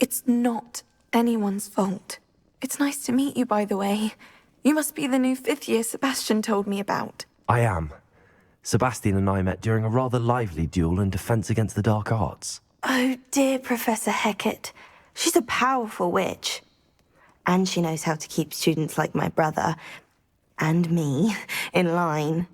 It's not anyone's fault. It's nice to meet you, by the way. You must be the new 5th year Sebastian told me about. I am. Sebastian and I met during a rather lively duel in Defense Against the Dark Arts. Oh, dear Professor Hecat. She's a powerful witch. And she knows how to keep students like my brother, and me, in line.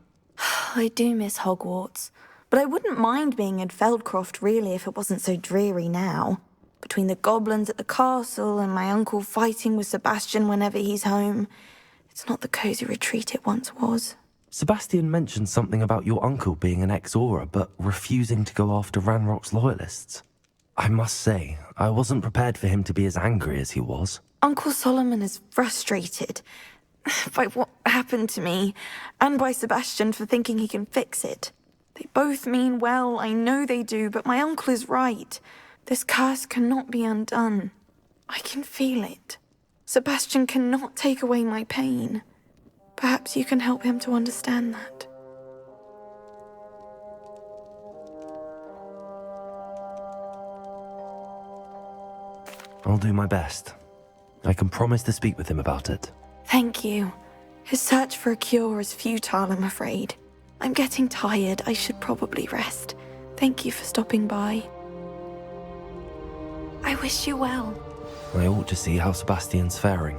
I do miss Hogwarts, but I wouldn't mind being in Feldcroft, really, if it wasn't so dreary now. Between the goblins at the castle and my uncle fighting with Sebastian whenever he's home, it's not the cozy retreat it once was. Sebastian mentioned something about your uncle being an ex-Auror, but refusing to go after Ranrock's loyalists. I must say, I wasn't prepared for him to be as angry as he was. Uncle Solomon is frustrated by what happened to me, and by Sebastian for thinking he can fix it. They both mean well, I know they do, but my uncle is right. This curse cannot be undone. I can feel it. Sebastian cannot take away my pain. Perhaps you can help him to understand that. I'll do my best. I can promise to speak with him about it. Thank you. His search for a cure is futile, I'm afraid. I'm getting tired. I should probably rest. Thank you for stopping by. I wish you well. I ought to see how Sebastian's faring.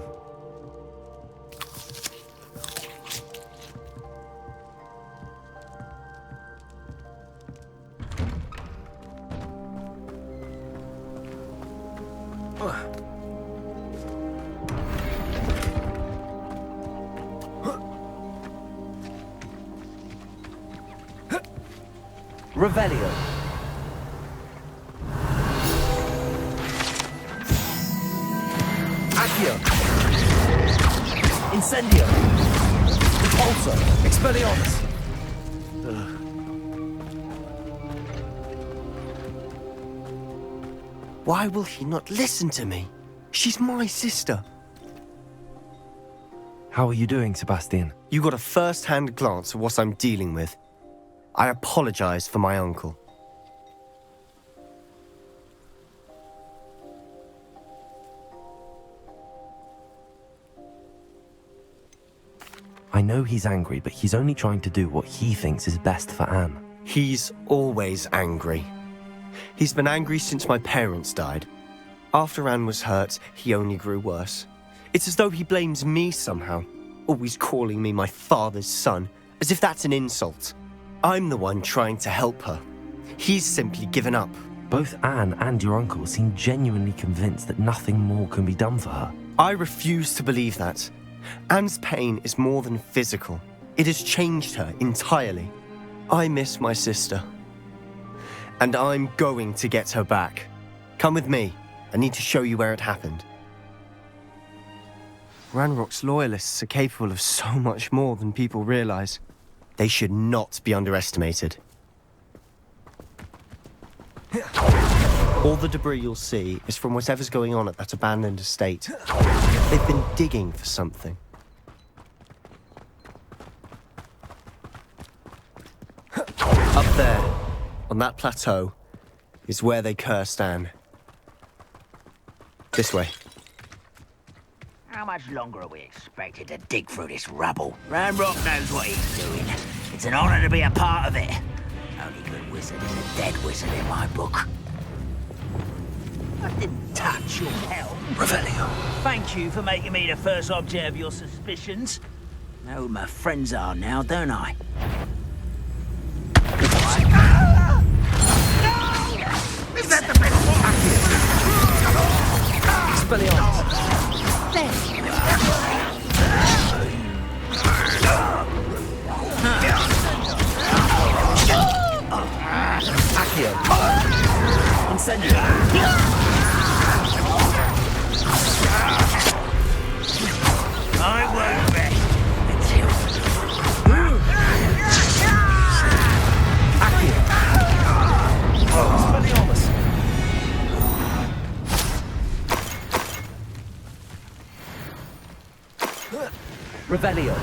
Revelio. Accio. Incendio. Repulsor. Expelliarmus. Why will he not listen to me? She's my sister. How are you doing, Sebastian? You got a first-hand glance at what I'm dealing with. I apologize for my uncle. I know he's angry, but he's only trying to do what he thinks is best for Anne. He's always angry. He's been angry since my parents died. After Anne was hurt, he only grew worse. It's as though he blames me somehow, always calling me my father's son, as if that's an insult. I'm the one trying to help her. He's simply given up. Both Anne and your uncle seem genuinely convinced that nothing more can be done for her. I refuse to believe that. Anne's pain is more than physical. It has changed her entirely. I miss my sister. And I'm going to get her back. Come with me. I need to show you where it happened. Ranrock's loyalists are capable of so much more than people realize. They should not be underestimated. All the debris you'll see is from whatever's going on at that abandoned estate. They've been digging for something. Up there, on that plateau, is where they cursed Anne. This way. How much longer are we expected to dig through this rubble? Ranrock knows what he's doing. It's an honor to be a part of it. Only good wizard is a dead wizard in my book. I didn't touch your help. Revelio. Thank you for making me the first object of your suspicions. Know who my friends are now, don't I? No! Is that the best one? Expelliarmus. There. Accio. Incendio. I won't rest until... Expelliarmus. Revelio.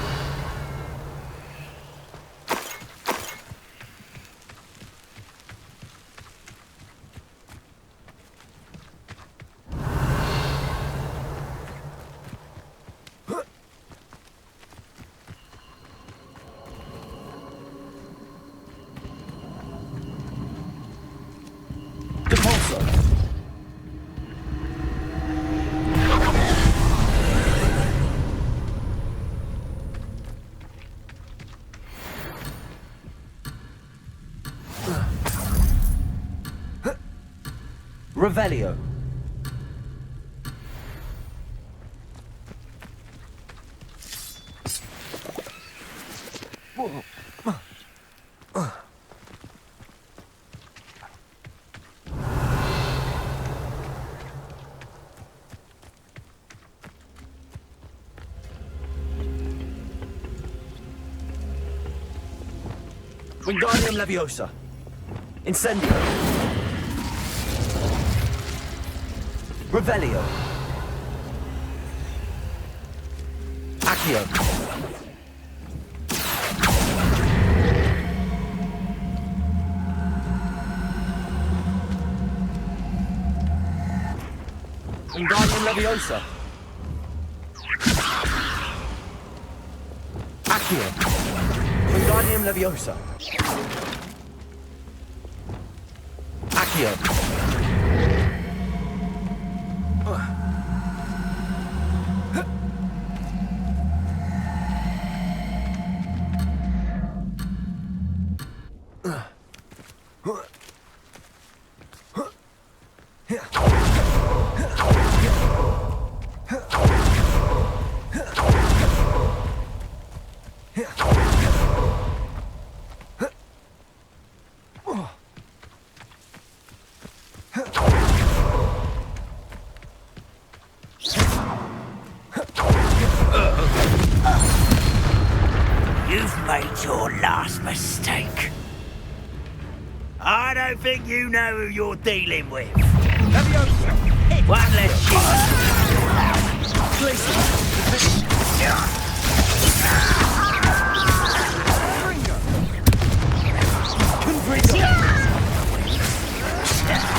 Revelio. Wingardium Leviosa. Incendio. Revelio. Accio. Wingardium Leviosa. Accio. Wingardium Leviosa. Accio. You've made your last mistake. I don't think you know who you're dealing with. One less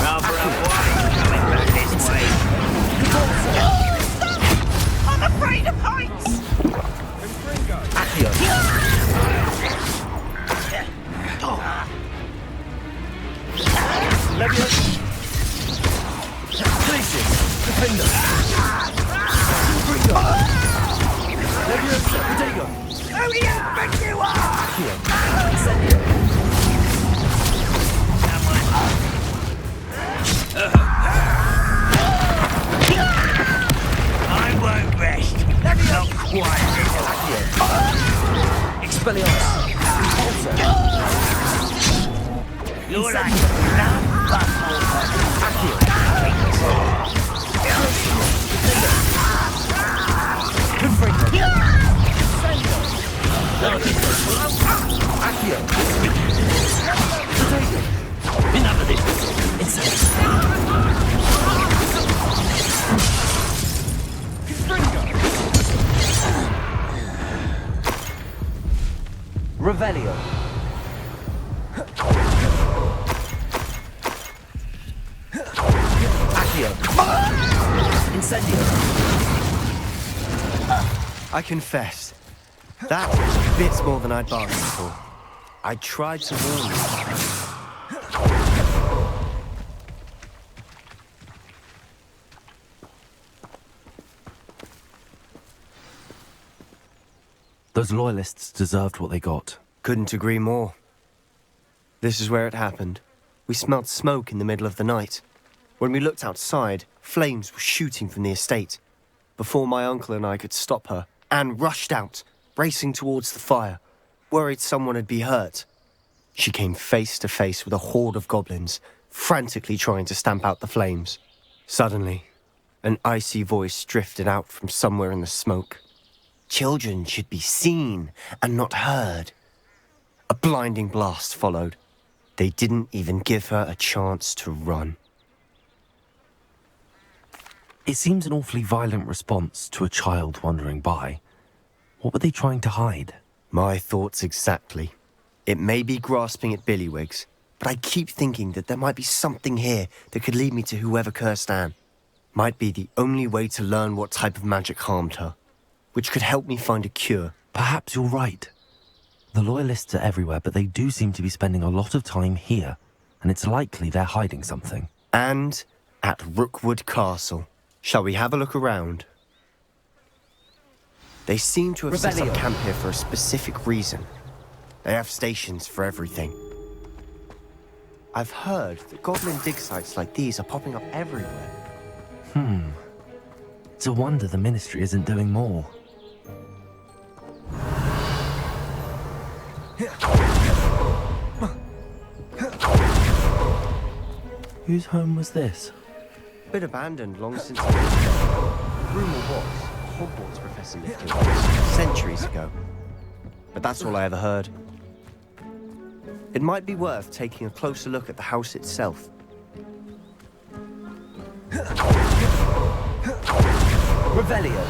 Rather avoid coming back this way. I'm afraid of heights. Accio. Leviosa. Glacius. Defender. Bringo. Leviosa. Protego. Who do you think you are? Accio. Incendio. I won't rest. Not quite. Expelliarmus. You're like love bubble. Enough of this. Revelio. Accio. Incendio. I confess, that was a bit more than I'd bargained for. I tried to warn you. Those loyalists deserved what they got. Couldn't agree more. This is where it happened. We smelled smoke in the middle of the night. When we looked outside, flames were shooting from the estate. Before my uncle and I could stop her, Anne rushed out, racing towards the fire, worried someone had been hurt. She came face to face with a horde of goblins, frantically trying to stamp out the flames. Suddenly, an icy voice drifted out from somewhere in the smoke. Children should be seen and not heard. A blinding blast followed. They didn't even give her a chance to run. It seems an awfully violent response to a child wandering by. What were they trying to hide? My thoughts exactly. It may be grasping at Billywigs, but I keep thinking that there might be something here that could lead me to whoever cursed Anne. Might be the only way to learn what type of magic harmed her, which could help me find a cure. Perhaps you're right. The Loyalists are everywhere, but they do seem to be spending a lot of time here, and it's likely they're hiding something. And at Rookwood Castle. Shall we have a look around? They seem to have set up camp here for a specific reason. They have stations for everything. I've heard that goblin dig sites like these are popping up everywhere. It's a wonder the Ministry isn't doing more. Whose home was this? Been abandoned long since. Rumour was Hogwarts professor lived here centuries ago. But that's all I ever heard. It might be worth taking a closer look at the house itself. Revelio.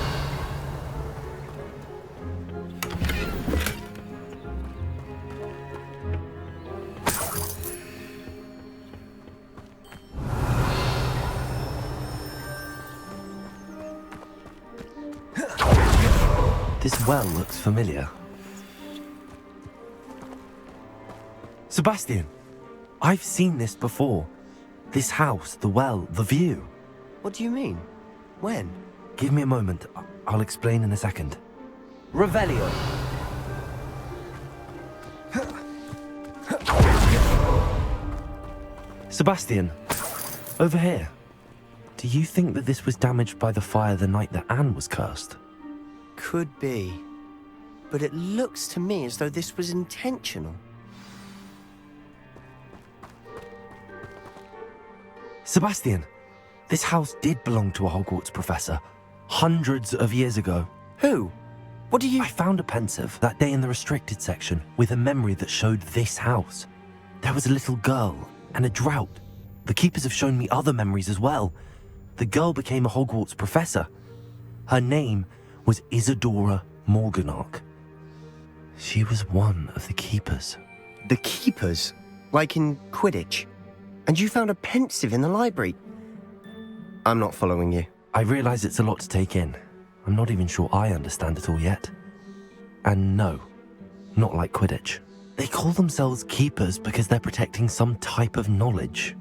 This well looks familiar. Sebastian, I've seen this before. This house, the well, the view. What do you mean? When? Give me a moment. I'll explain in a second. Revelio. Sebastian, over here. Do you think that this was damaged by the fire the night that Anne was cursed? Could be. But it looks to me as though this was intentional. Sebastian, this house did belong to a Hogwarts professor. Hundreds of years ago. Who? What do you... I found a pensive that day in the restricted section with a memory that showed this house. There was a little girl and a drought. The keepers have shown me other memories as well. The girl became a Hogwarts professor. Her name was Isadora Morganach. She was one of the keepers. The keepers? Like in Quidditch? And you found a pensive in the library? I'm not following you. I realize it's a lot to take in. I'm not even sure I understand it all yet. And no, not like Quidditch. They call themselves keepers because they're protecting some type of knowledge.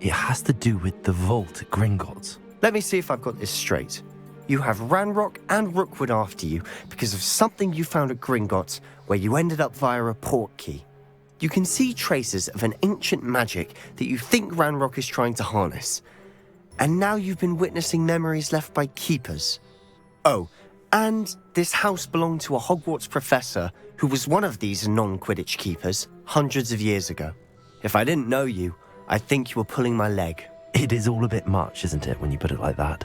It has to do with the vault at Gringotts. Let me see if I've got this straight. You have Ranrock and Rookwood after you because of something you found at Gringotts where you ended up via a port key. You can see traces of an ancient magic that you think Ranrock is trying to harness. And now you've been witnessing memories left by keepers. Oh, and this house belonged to a Hogwarts professor who was one of these non-Quidditch keepers hundreds of years ago. If I didn't know you, I'd think you were pulling my leg. It is all a bit much, isn't it, when you put it like that?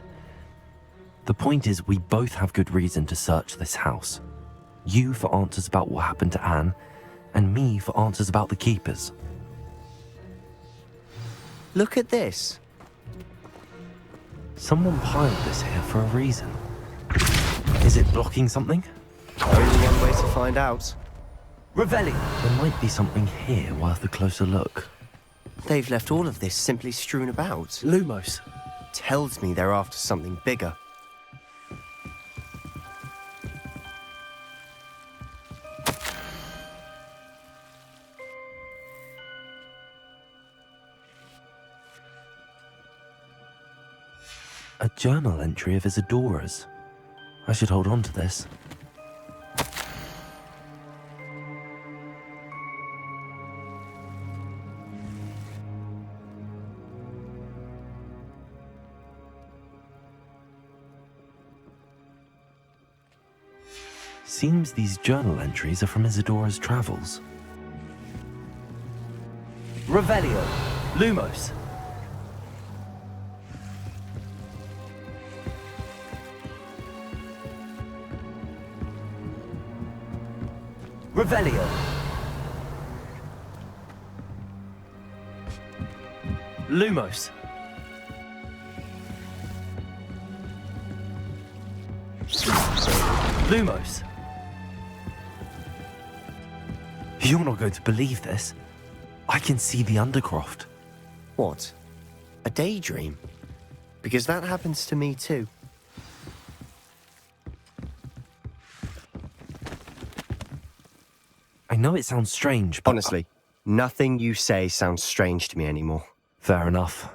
The point is, we both have good reason to search this house. You for answers about what happened to Anne, and me for answers about the keepers. Look at this. Someone piled this here for a reason. Is it blocking something? Only one way to find out. Revelio. There might be something here worth a closer look. They've left all of this simply strewn about. Lumos. Tells me they're after something bigger. A journal entry of Isadora's. I should hold on to this. Seems these journal entries are from Isadora's travels. Revelio. Lumos. Revelio. Lumos. Lumos. You're not going to believe this. I can see the Undercroft. What? A daydream? Because that happens to me too. I know it sounds strange, but... Honestly, nothing you say sounds strange to me anymore. Fair enough.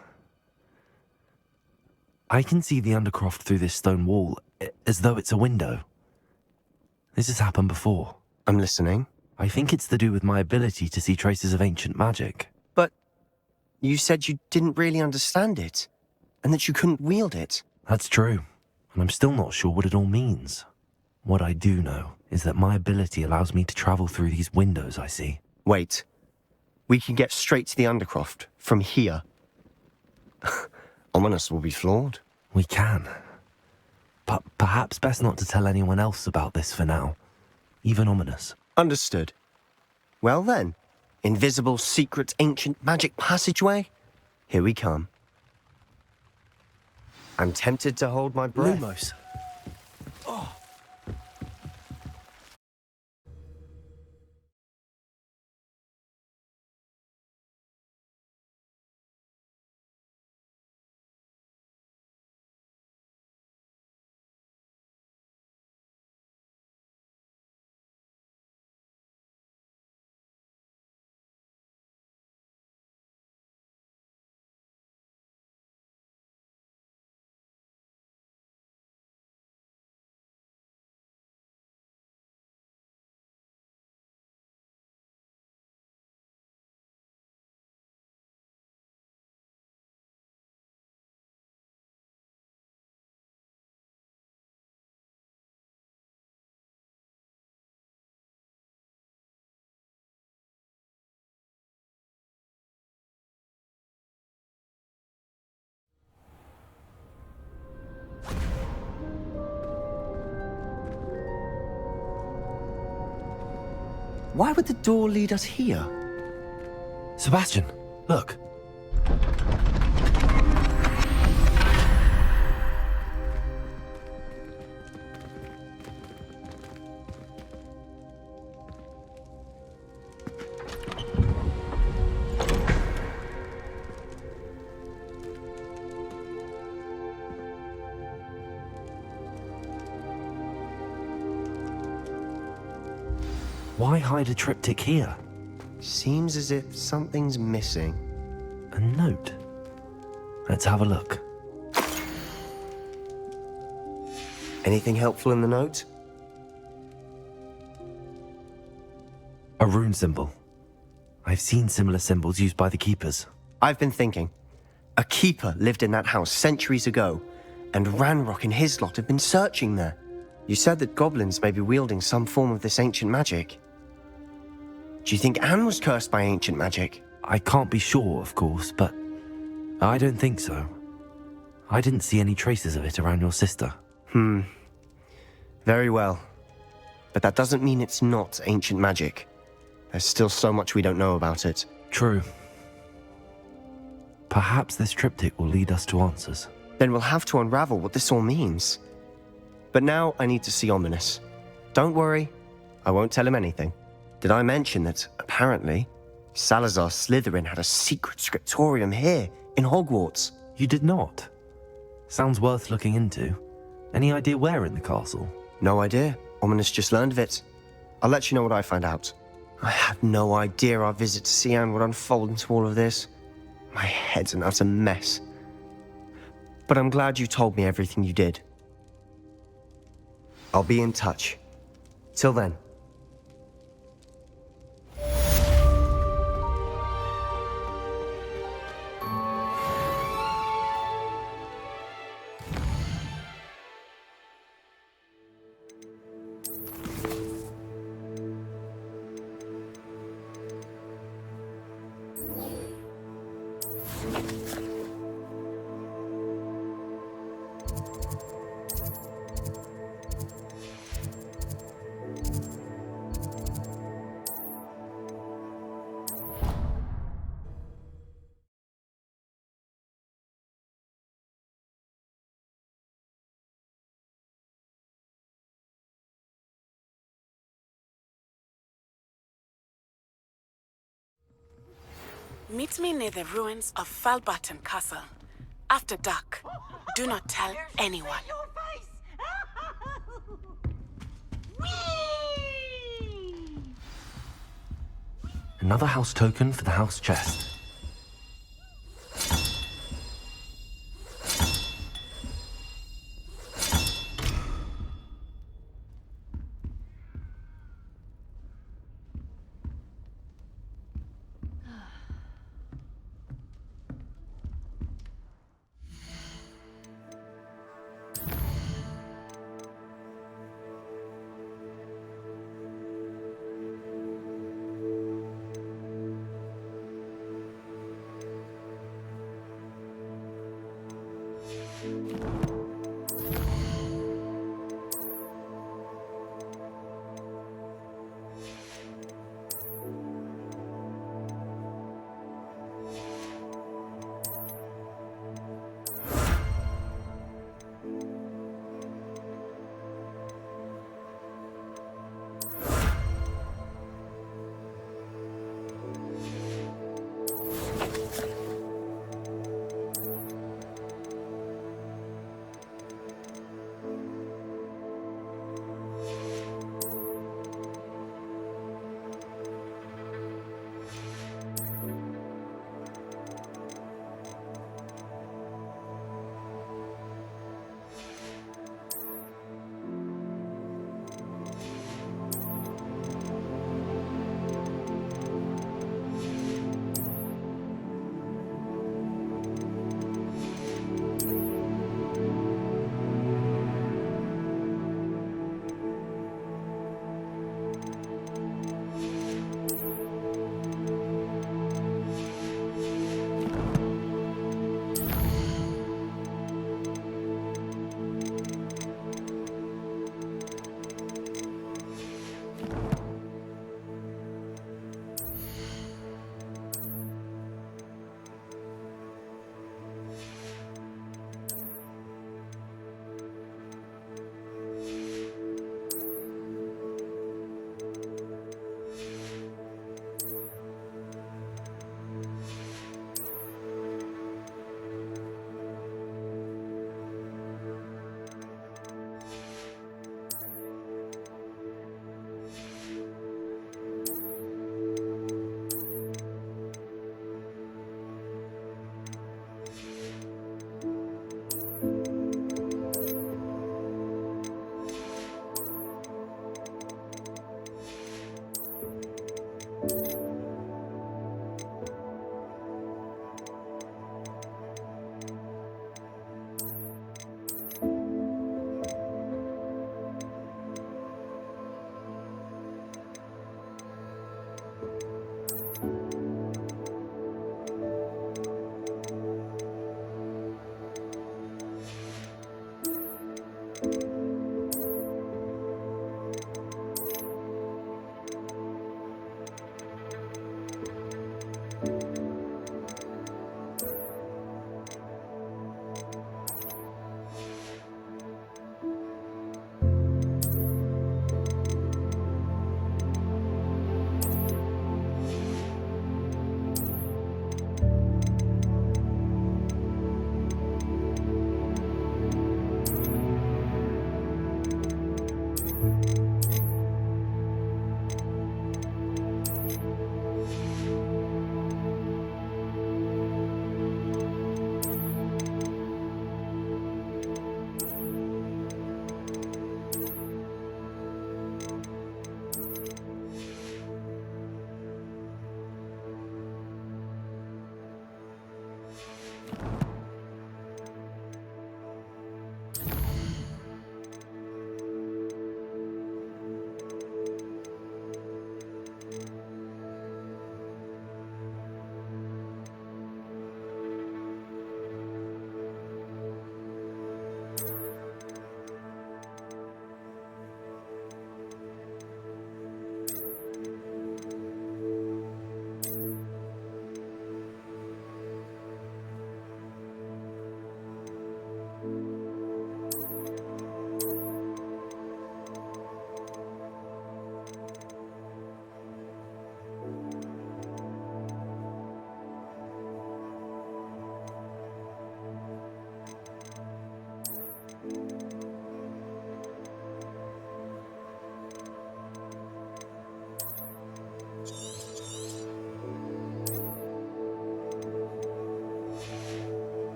I can see the Undercroft through this stone wall, as though it's a window. This has happened before. I'm listening. I think it's to do with my ability to see traces of ancient magic. But you said you didn't really understand it, and that you couldn't wield it. That's true, and I'm still not sure what it all means. What I do know is that my ability allows me to travel through these windows I see. Wait. We can get straight to the Undercroft from here. Ominous will be floored. We can. But perhaps best not to tell anyone else about this for now. Even Ominous. Understood. Well then, invisible, secret, ancient magic passageway? Here we come. I'm tempted to hold my breath. Lumos. Why would the door lead us here? Sebastian, look. Why hide a triptych here? Seems as if something's missing. A note? Let's have a look. Anything helpful in the note? A rune symbol. I've seen similar symbols used by the keepers. I've been thinking. A keeper lived in that house centuries ago, and Ranrock and his lot have been searching there. You said that goblins may be wielding some form of this ancient magic. Do you think Anne was cursed by ancient magic? I can't be sure, of course, but I don't think so. I didn't see any traces of it around your sister. Very well. But that doesn't mean it's not ancient magic. There's still so much we don't know about it. True. Perhaps this triptych will lead us to answers. Then we'll have to unravel what this all means. But now I need to see Ominous. Don't worry, I won't tell him anything. Did I mention that, apparently, Salazar Slytherin had a secret scriptorium here, in Hogwarts? You did not? Sounds worth looking into. Any idea where in the castle? No idea. Ominous just learned of it. I'll let you know what I find out. I had no idea our visit to Sian would unfold into all of this. My head's an utter mess. But I'm glad you told me everything you did. I'll be in touch. Till then. Meet me near the ruins of Falbaton Castle. After dark. Do not tell anyone. Another house token for the house chest.